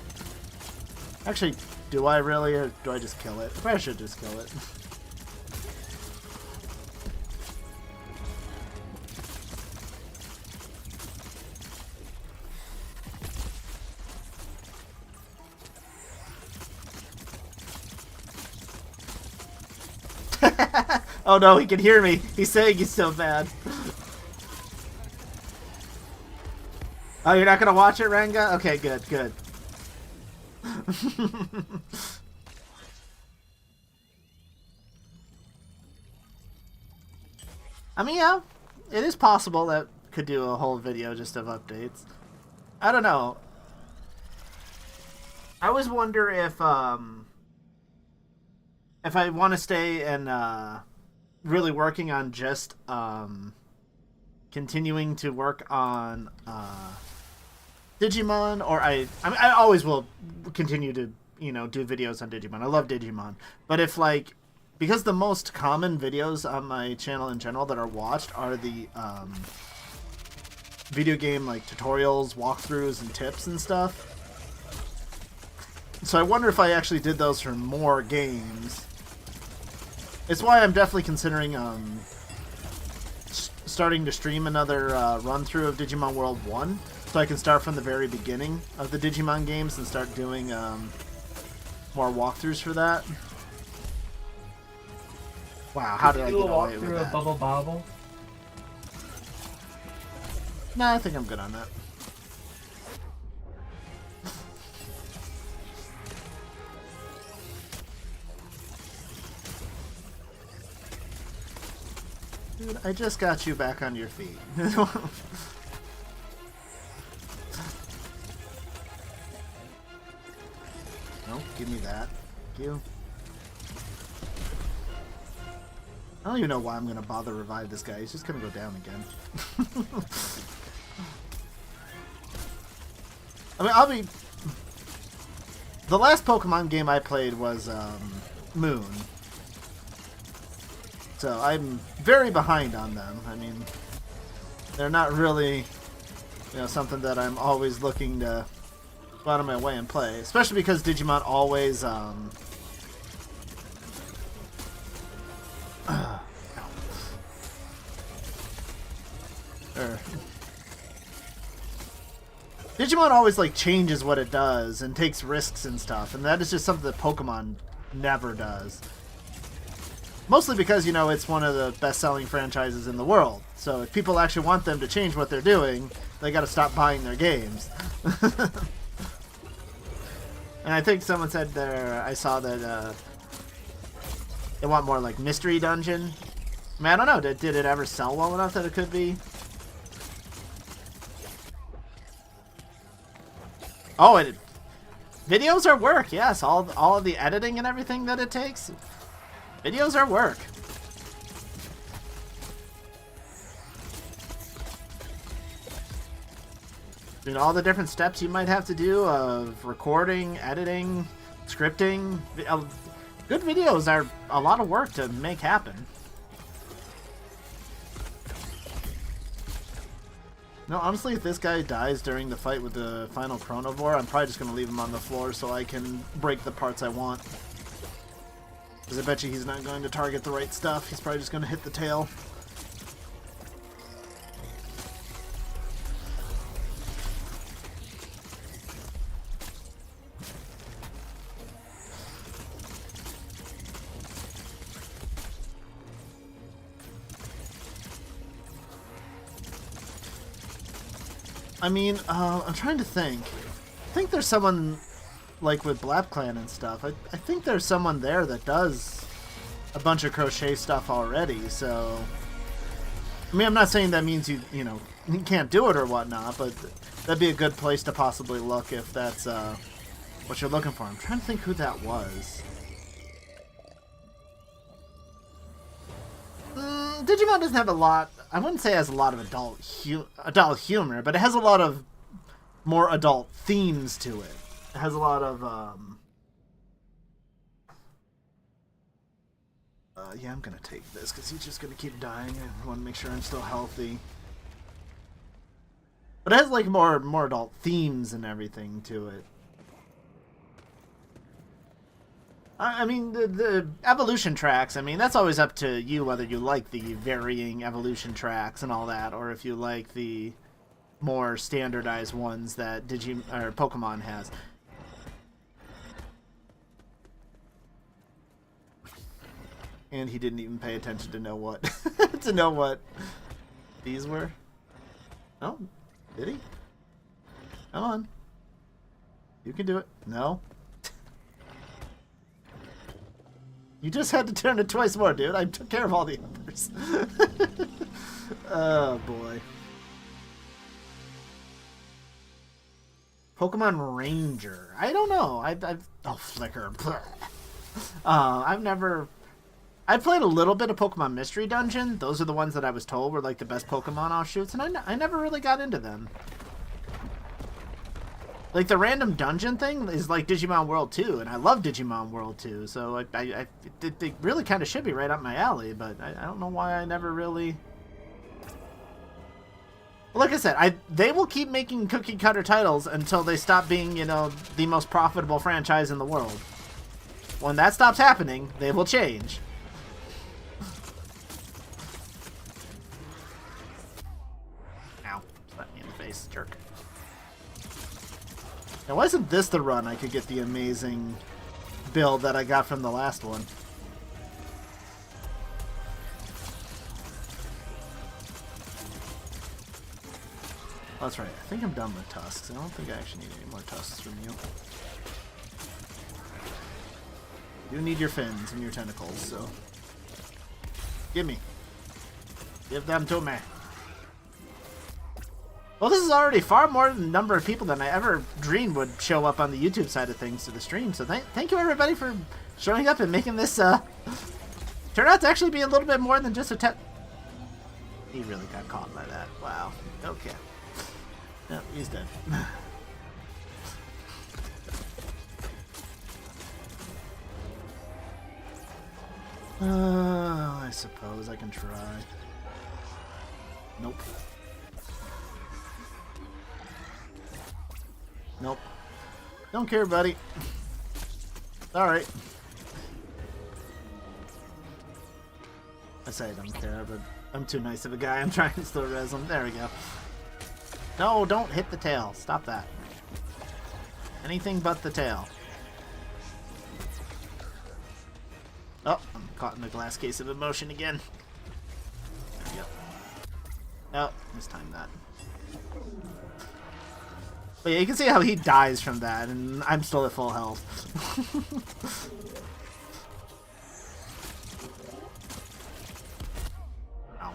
Speaker 2: Actually, do I really, or do I just kill it? I probably should just kill it. Oh no, he can hear me. He's saying he's so bad. Oh, you're not gonna watch it, Renga? Okay, good, good. I mean, yeah, it is possible that could do a whole video just of updates. I don't know. I always wonder if I want to stay and really working on just continuing to work on Digimon, or I mean, I always will continue to, you know, do videos on Digimon. I love Digimon. But if, like, because the most common videos on my channel in general that are watched are the video game, like, tutorials, walkthroughs, and tips and stuff. So I wonder if I actually did those for more games. It's why I'm definitely considering starting to stream another run-through of Digimon World 1, so I can start from the very beginning of the Digimon games and start doing more walkthroughs for that. Wow, how did I get away with that?
Speaker 1: Bubble Bobble?
Speaker 2: Nah, I think I'm good on that. Dude, I just got you back on your feet. No, give me that. Thank you. I don't even know why I'm going to bother revive this guy. He's just going to go down again. I mean, I'll be... The last Pokemon game I played was Moon. So I'm very behind on them. I mean, they're not really, you know, something that I'm always looking to go out of my way and play. Especially because Digimon always, Digimon always, like, changes what it does and takes risks and stuff. And that is just something that Pokemon never does. Mostly because, you know, it's one of the best-selling franchises in the world. So if people actually want them to change what they're doing, they gotta stop buying their games. And I think someone said there, I saw that they want more, like, Mystery Dungeon. I mean, I don't know, did it ever sell well enough that it could be? Oh, videos are work, yes. All of the editing and everything that it takes. Videos are work. I mean, all the different steps you might have to do of recording, editing, scripting. Good videos are a lot of work to make happen. No, honestly, if this guy dies during the fight with the final Chronovore, I'm probably just going to leave him on the floor so I can break the parts I want. Because I bet you he's not going to target the right stuff. He's probably just going to hit the tail. I mean, I'm trying to think. I think there's someone, like with Blap Clan and stuff, I think there's someone there that does a bunch of crochet stuff already, so... I mean, I'm not saying that means you can't do it or whatnot, but that'd be a good place to possibly look if that's what you're looking for. I'm trying to think who that was. Digimon doesn't have a lot... I wouldn't say it has a lot of adult humor, but it has a lot of more adult themes to it. It has a lot of, yeah, I'm gonna take this, because he's just gonna keep dying. I want to make sure I'm still healthy. But it has, like, more adult themes and everything to it. I mean, the evolution tracks, I mean, that's always up to you whether you like the varying evolution tracks and all that, or if you like the more standardized ones that Pokemon has. And he didn't even pay attention to know what these were. Oh, did he? Come on. You can do it. No. You just had to turn it twice more, dude. I took care of all the others. Oh, boy. Pokemon Ranger. I don't know. Oh, Flicker. I've played a little bit of Pokemon Mystery Dungeon. Those are the ones that I was told were like the best Pokemon offshoots, and I never really got into them. Like, the random dungeon thing is like Digimon World 2, and I love Digimon World 2, so it really kind of should be right up my alley, but I don't know why I never really... Well, like I said, they will keep making cookie-cutter titles until they stop being, the most profitable franchise in the world. When that stops happening, they will change. Ow. Slap me in the face, jerk. Now, why isn't this the run I could get the amazing build that I got from the last one? Oh, that's right. I think I'm done with tusks. I don't think I actually need any more tusks from you. You need your fins and your tentacles, so... Give them to me. Well, this is already far more than the number of people than I ever dreamed would show up on the YouTube side of things to the stream. So thank you, everybody, for showing up and making this turn out to actually be a little bit more than just a test. He really got caught by that. Wow. Okay. No, he's dead. I suppose I can try. Nope. Nope. Don't care, buddy. Alright. I say I don't care, but I'm too nice of a guy. I'm trying to still res him. There we go. No, don't hit the tail. Stop that. Anything but the tail. Oh, I'm caught in the glass case of emotion again. There we go. Oh, mistimed that. But yeah, you can see how he dies from that, and I'm still at full health. Ow.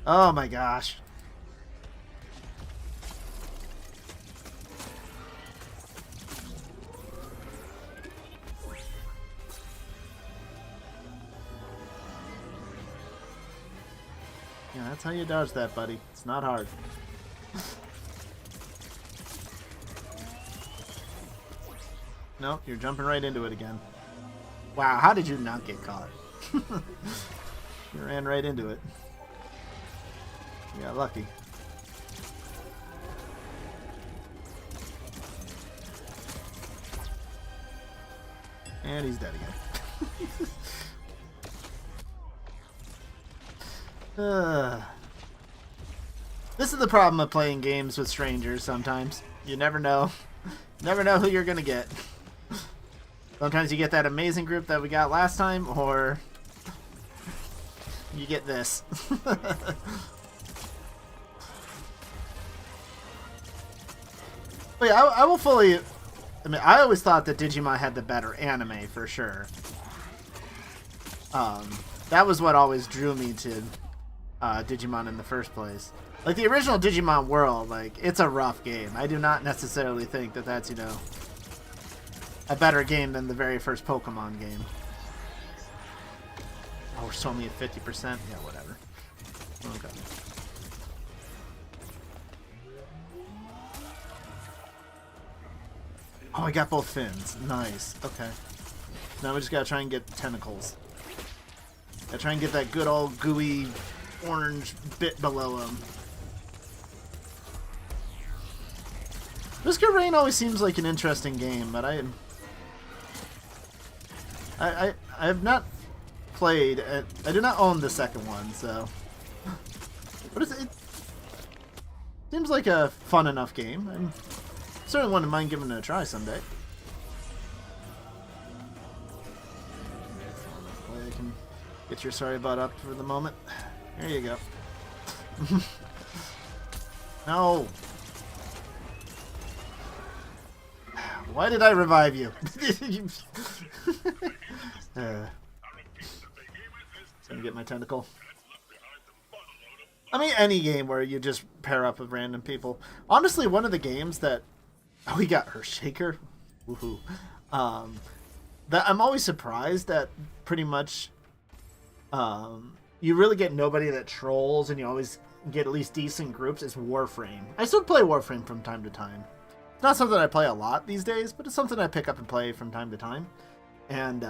Speaker 2: Oh my gosh. Yeah, that's how you dodge that, buddy. It's not hard. Nope, you're jumping right into it again. Wow, how did you not get caught? You ran right into it. You got lucky. And he's dead again. This is the problem of playing games with strangers sometimes. You never know. Never know who you're gonna get. Sometimes you get that amazing group that we got last time, or you get this. But yeah, I will fully... I mean, I always thought that Digimon had the better anime, for sure. That was what always drew me to Digimon in the first place. Like, the original Digimon World, like, it's a rough game. I do not necessarily think that that's, you know, a better game than the very first Pokemon game. Oh, we're still only at 50%? Yeah, whatever. Okay. Oh, I got both fins. Nice. Okay. Now we just gotta try and get tentacles. Gotta try and get that good old gooey orange bit below him. Whisker Rain always seems like an interesting game, but I have not played. I do not own the second one, so. But it seems like a fun enough game. I certainly wouldn't mind giving it a try someday. I can get your sorry butt up for the moment. There you go. No. Why did I revive you? Gonna get my tentacle. I mean, any game where you just pair up with random people. Honestly, one of the games that... Oh, we got Earthshaker. Woohoo. That I'm always surprised that pretty much you really get nobody that trolls and you always get at least decent groups is Warframe. I still play Warframe from time to time. It's not something I play a lot these days, but it's something I pick up and play from time to time. And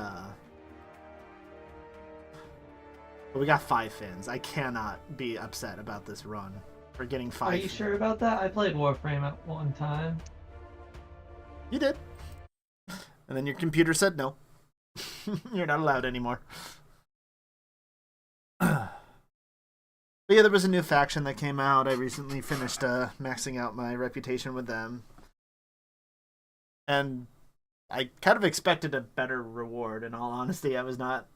Speaker 2: but we got 5 fins. I cannot be upset about this run for getting 5.
Speaker 1: Are you sure about that? I played Warframe at one time.
Speaker 2: You did. And then your computer said no. You're not allowed anymore. But yeah, there was a new faction that came out. I recently finished maxing out my reputation with them. And I kind of expected a better reward. In all honesty, I was not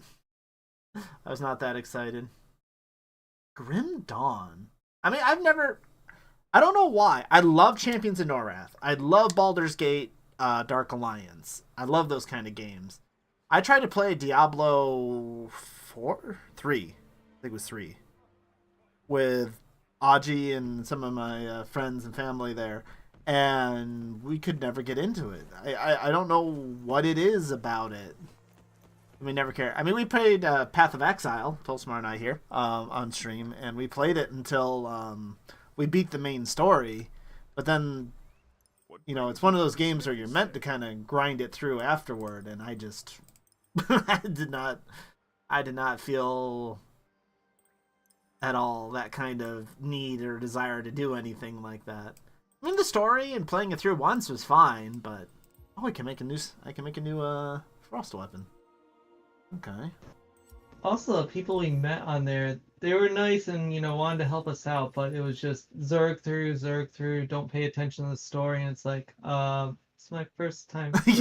Speaker 2: that excited. Grim Dawn. I mean, I don't know why. I love Champions of Norath. I love Baldur's Gate, Dark Alliance. I love those kind of games. I tried to play Diablo 3. I think it was 3. With Aji and some of my friends and family there. And we could never get into it. I don't know what it is about it. We never care. I mean, we played Path of Exile, Tolsmar and I here, on stream, and we played it until we beat the main story. But then, you know, it's one of those games where you're meant to kind of grind it through afterward, and I just, I did not feel at all that kind of need or desire to do anything like that. I mean, the story and playing it through once was fine, but oh, I can make a new frost weapon. Okay.
Speaker 1: Also, the people we met on there, they were nice and, you know, wanted to help us out, but it was just zerg through, don't pay attention to the story, and it's like, it's my first time through.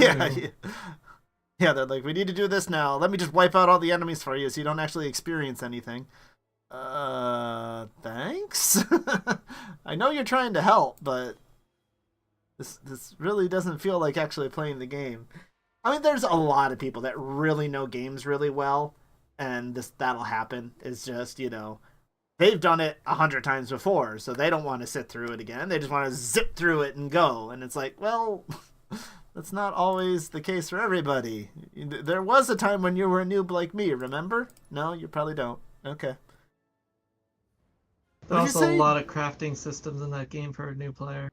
Speaker 2: Yeah, they're like, we need to do this now. Let me just wipe out all the enemies for you so you don't actually experience anything. Thanks? I know you're trying to help, but this really doesn't feel like actually playing the game. I mean, there's a lot of people that really know games really well, and that'll happen. It's just, you know, they've done it 100 times before, so they don't want to sit through it again. They just want to zip through it and go. And it's like, well, that's not always the case for everybody. There was a time when you were a noob like me, remember? No, you probably don't. Okay.
Speaker 1: There's also a lot of crafting systems in that game for a new player.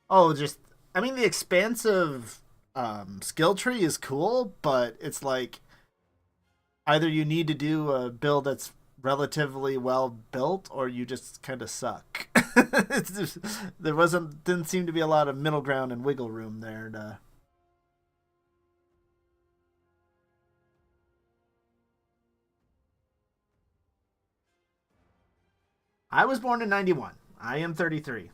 Speaker 2: Oh, I mean, the expansive skill tree is cool, but it's like either you need to do a build that's relatively well built or you just kind of suck. There didn't seem to be a lot of middle ground and wiggle room there to... I was born in 91. I am 33.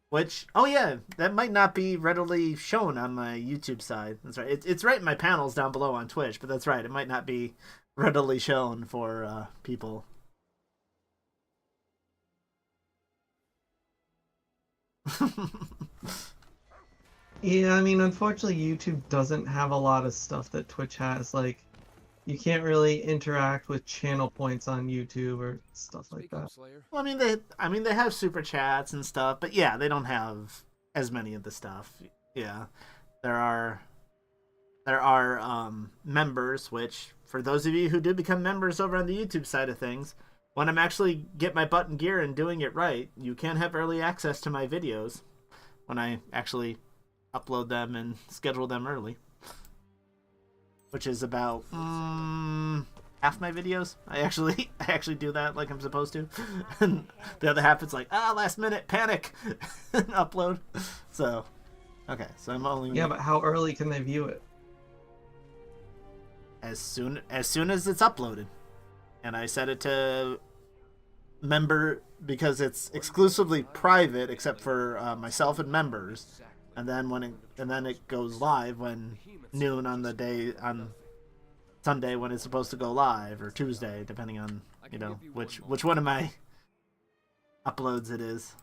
Speaker 2: Which, oh yeah, that might not be readily shown on my YouTube side. That's right. It's right in my panels down below on Twitch, but that's right. It might not be readily shown for people.
Speaker 1: Yeah, I mean, unfortunately, YouTube doesn't have a lot of stuff that Twitch has. Like, you can't really interact with channel points on YouTube or stuff like that.
Speaker 2: Well, I mean, they have super chats and stuff, but yeah, they don't have as many of the stuff. Yeah, there are members, which for those of you who do become members over on the YouTube side of things, when I'm actually get my butt in gear and doing it right, you can have early access to my videos when I actually upload them and schedule them early, which is about half my videos. I actually do that like I'm supposed to, and the other half it's like last minute panic upload. So okay, so I'm only...
Speaker 1: Yeah, but how early can they view it?
Speaker 2: As soon as it's uploaded, and I set it to member because it's exclusively private except for myself and members, and then it goes live when noon on the day on Sunday when it's supposed to go live, or Tuesday depending on which one of my uploads it is.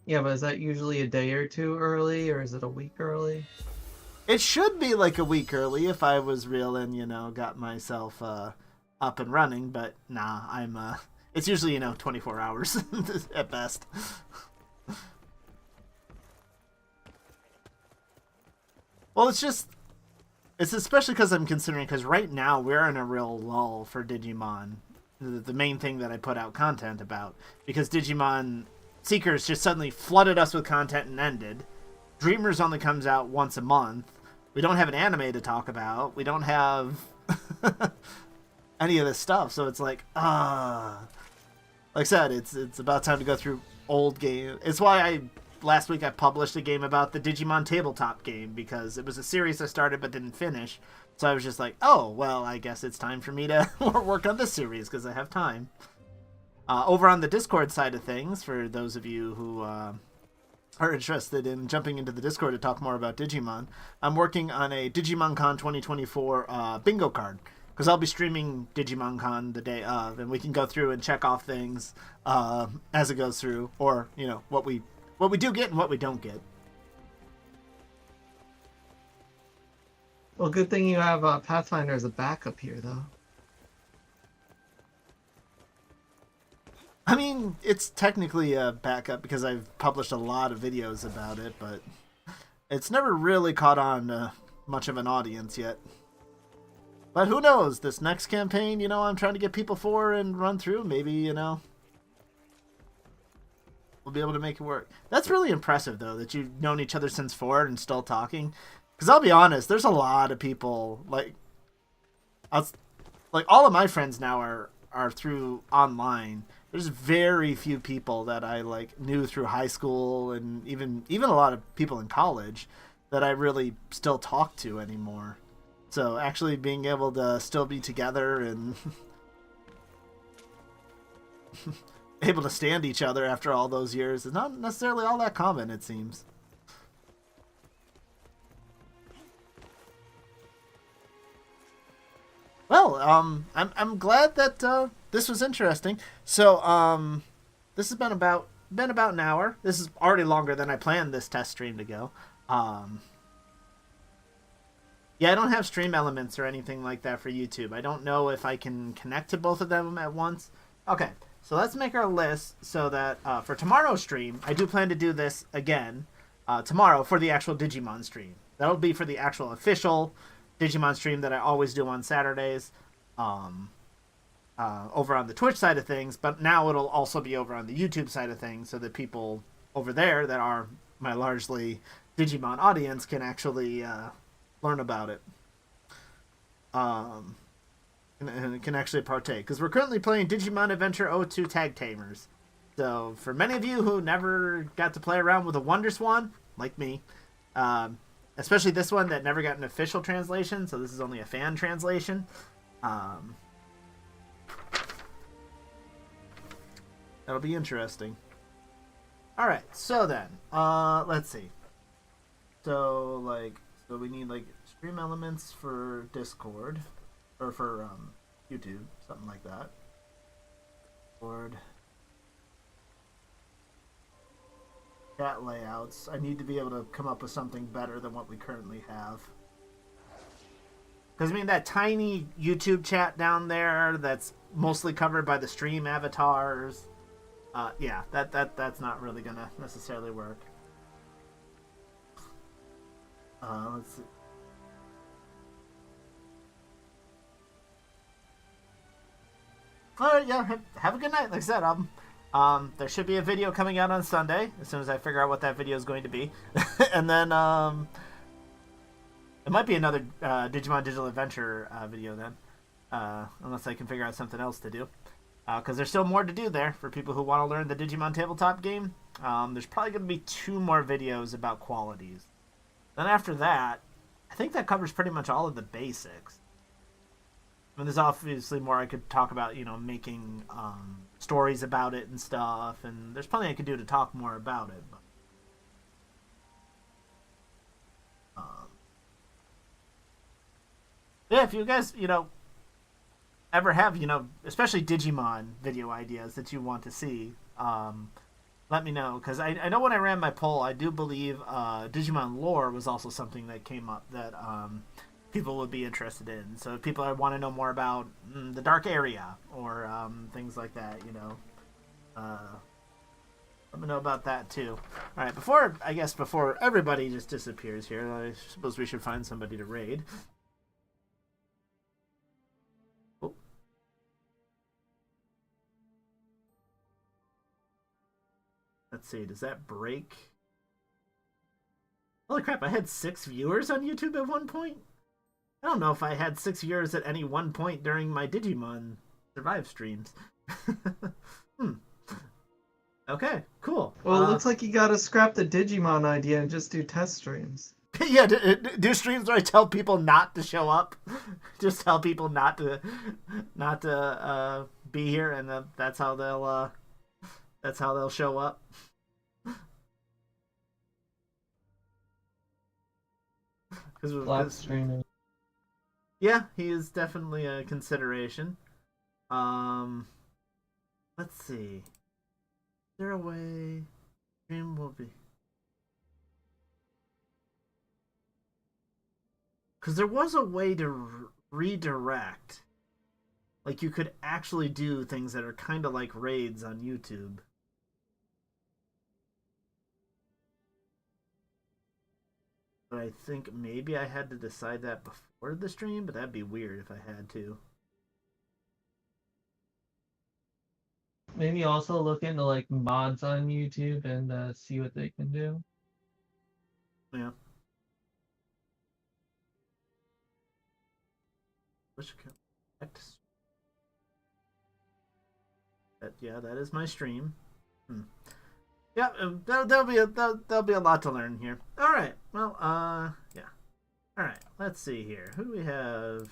Speaker 1: Yeah, but is that usually a day or two early, or is it a week early?
Speaker 2: It should be like a week early if I was real and got myself up and running, but nah, I'm it's usually 24 hours at best. Well, it's especially because I'm considering, because right now we're in a real lull for Digimon, the main thing that I put out content about, because Digimon Seekers just suddenly flooded us with content and ended. Dreamers only comes out once a month. We don't have an anime to talk about. We don't have any of this stuff. So it's like I said, it's about time to go through old games. It's why last week I published a game about the Digimon tabletop game, because it was a series I started but didn't finish. So I was just like, oh, well, I guess it's time for me to work on this series because I have time. Over on the Discord side of things, for those of you who are interested in jumping into the Discord to talk more about Digimon, I'm working on a Digimon Con 2024 bingo card, because I'll be streaming Digimon Con the day of, and we can go through and check off things as it goes through, or what we do get and what we don't get.
Speaker 1: Well, good thing you have Pathfinder as a backup here, though.
Speaker 2: I mean, it's technically a backup because I've published a lot of videos about it, but it's never really caught on much of an audience yet. But who knows? This next campaign, I'm trying to get people for and run through. Maybe, we'll be able to make it work. That's really impressive, though, that you've known each other since 4 and still talking. Because I'll be honest, there's a lot of people, all of my friends now are through online. There's very few people that I knew through high school, and even a lot of people in college that I really still talk to anymore. So actually being able to still be together and able to stand each other after all those years is not necessarily all that common, it seems. Well, I'm glad that this was interesting. So this has been about an hour. This is already longer than I planned this test stream to go. Yeah, I don't have stream elements or anything like that for YouTube. I don't know if I can connect to both of them at once. Okay, so let's make our list so that for tomorrow's stream, I do plan to do this again tomorrow for the actual Digimon stream. That'll be for the actual official Digimon stream that I always do on Saturdays over on the Twitch side of things, but now it'll also be over on the YouTube side of things so that people over there that are my largely Digimon audience can actually learn about it. and can actually partake. Because we're currently playing Digimon Adventure 02 Tag Tamers. So for many of you who never got to play around with a Wonder Swan, like me, especially this one that never got an official translation, so this is only a fan translation. That'll be interesting. Alright, so then, let's see. So we need stream elements for Discord, or for YouTube, something like that. Discord. Chat layouts. I need to be able to come up with something better than what we currently have. Because, I mean, that tiny YouTube chat down there that's mostly covered by the stream avatars, yeah, that's not really going to necessarily work. Let's see. Alright, yeah, have a good night. Like I said, there should be a video coming out on Sunday, as soon as I figure out what that video is going to be. And then, it might be another Digimon Digital Adventure video then, unless I can figure out something else to do. Because there's still more to do there for people who want to learn the Digimon tabletop game. There's probably going to be 2 more videos about qualities. Then after that, I think that covers pretty much all of the basics. I mean, there's obviously more I could talk about, you know, making stories about it and stuff, and there's plenty I could do to talk more about it. But, yeah, if you guys, you know, ever have, you know, especially Digimon video ideas that you want to see, let me know. Because I know when I ran my poll, I do believe Digimon lore was also something that came up that people would be interested in. So if people want to know more about the Dark Area or things like that, you know, let me know about that too. All right, before everybody just disappears here, I suppose we should find somebody to raid. Oh. Let's see, does that break? Holy crap, I had 6 viewers on YouTube at one point? I don't know if I had 6 viewers at any one point during my Digimon Survive streams. Okay, cool.
Speaker 1: Well, it looks like you gotta scrap the Digimon idea and just do test streams.
Speaker 2: Yeah, do streams where I tell people not to show up. Just tell people not to be here, and that's how they'll show up.
Speaker 1: Live streaming.
Speaker 2: Yeah, he is definitely a consideration. Let's see. Is there a way stream will be? Because there was a way to redirect. Like, you could actually do things that are kind of like raids on YouTube. But I think maybe I had to decide that before the stream, but that'd be weird if I had to.
Speaker 1: Maybe also look into like mods on YouTube and see what they can do.
Speaker 2: Yeah. Yeah, that is my stream. Yeah, there'll be a lot to learn here. All right. Well, yeah. All right. Let's see here. Who do we have?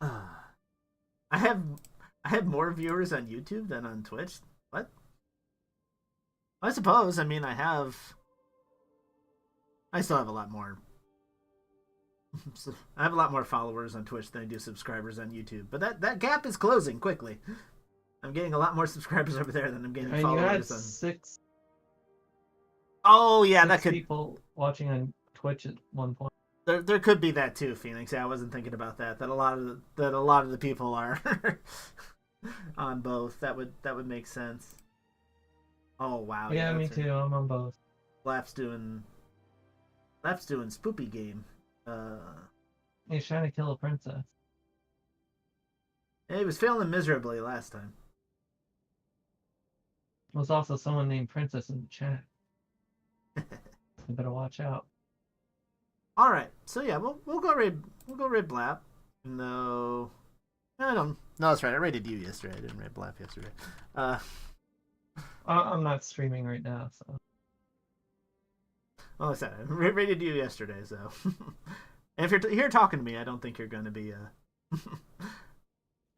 Speaker 2: I have more viewers on YouTube than on Twitch. What? I suppose. I mean, I still have a lot more. I have a lot more followers on Twitch than I do subscribers on YouTube. But that gap is closing quickly. I'm getting a lot more subscribers over there than I'm getting
Speaker 1: And
Speaker 2: followers
Speaker 1: you had
Speaker 2: on.
Speaker 1: 6.
Speaker 2: Oh yeah, that could
Speaker 1: people watching on Twitch at one point.
Speaker 2: There could be that too, Phoenix. Yeah, I wasn't thinking about that. That a lot of the people are on both. That would make sense. Oh wow.
Speaker 1: Yeah, me too. I'm on both.
Speaker 2: Lap's doing spoopy game.
Speaker 1: He's trying to kill a princess.
Speaker 2: He was failing miserably last time.
Speaker 1: There's also someone named Princess in the chat. You better watch out.
Speaker 2: All right. So yeah, we'll go raid Blap. No, I don't. No, that's right. I raided you yesterday. I didn't raid Blap yesterday.
Speaker 1: I'm not streaming right now, so.
Speaker 2: Well, I said I raided you yesterday, so. And if you're here talking to me, I don't think you're going to be.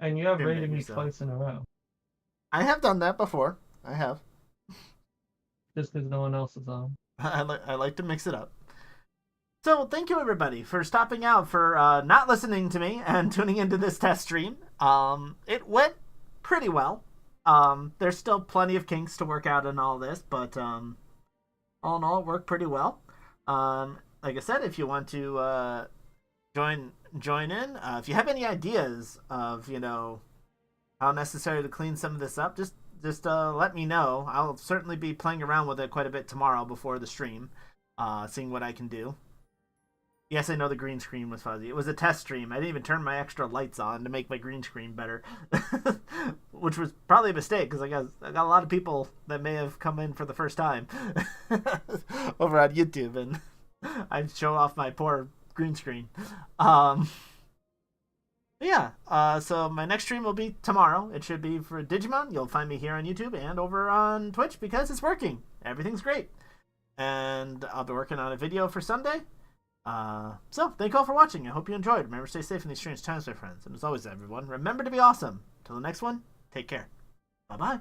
Speaker 1: And you have
Speaker 2: Streaming
Speaker 1: rated me
Speaker 2: yourself.
Speaker 1: twice in a row,
Speaker 2: I have done that before. I have.
Speaker 1: just because no one else is on.
Speaker 2: I like to mix it up. So thank you everybody for stopping out, for not listening to me and tuning into this test stream. It went pretty well. There's still plenty of kinks to work out in all this, but all in all, it worked pretty well. Like I said, if you want to join in, if you have any ideas of how necessary to clean some of this up, just let me know. I'll certainly be playing around with it quite a bit tomorrow before the stream, seeing what I can do. Yes, I know the green screen was fuzzy. It was a test stream. I didn't even turn my extra lights on to make my green screen better, which was probably a mistake because I got a lot of people that may have come in for the first time over on YouTube, and I show off my poor green screen. Yeah, so my next stream will be tomorrow. It should be for Digimon. You'll find me here on YouTube and over on Twitch because it's working. Everything's great. And I'll be working on a video for Sunday. So thank you all for watching. I hope you enjoyed. Remember, stay safe in these strange times, my friends. And as always, everyone, remember to be awesome. Till the next one, take care. Bye-bye.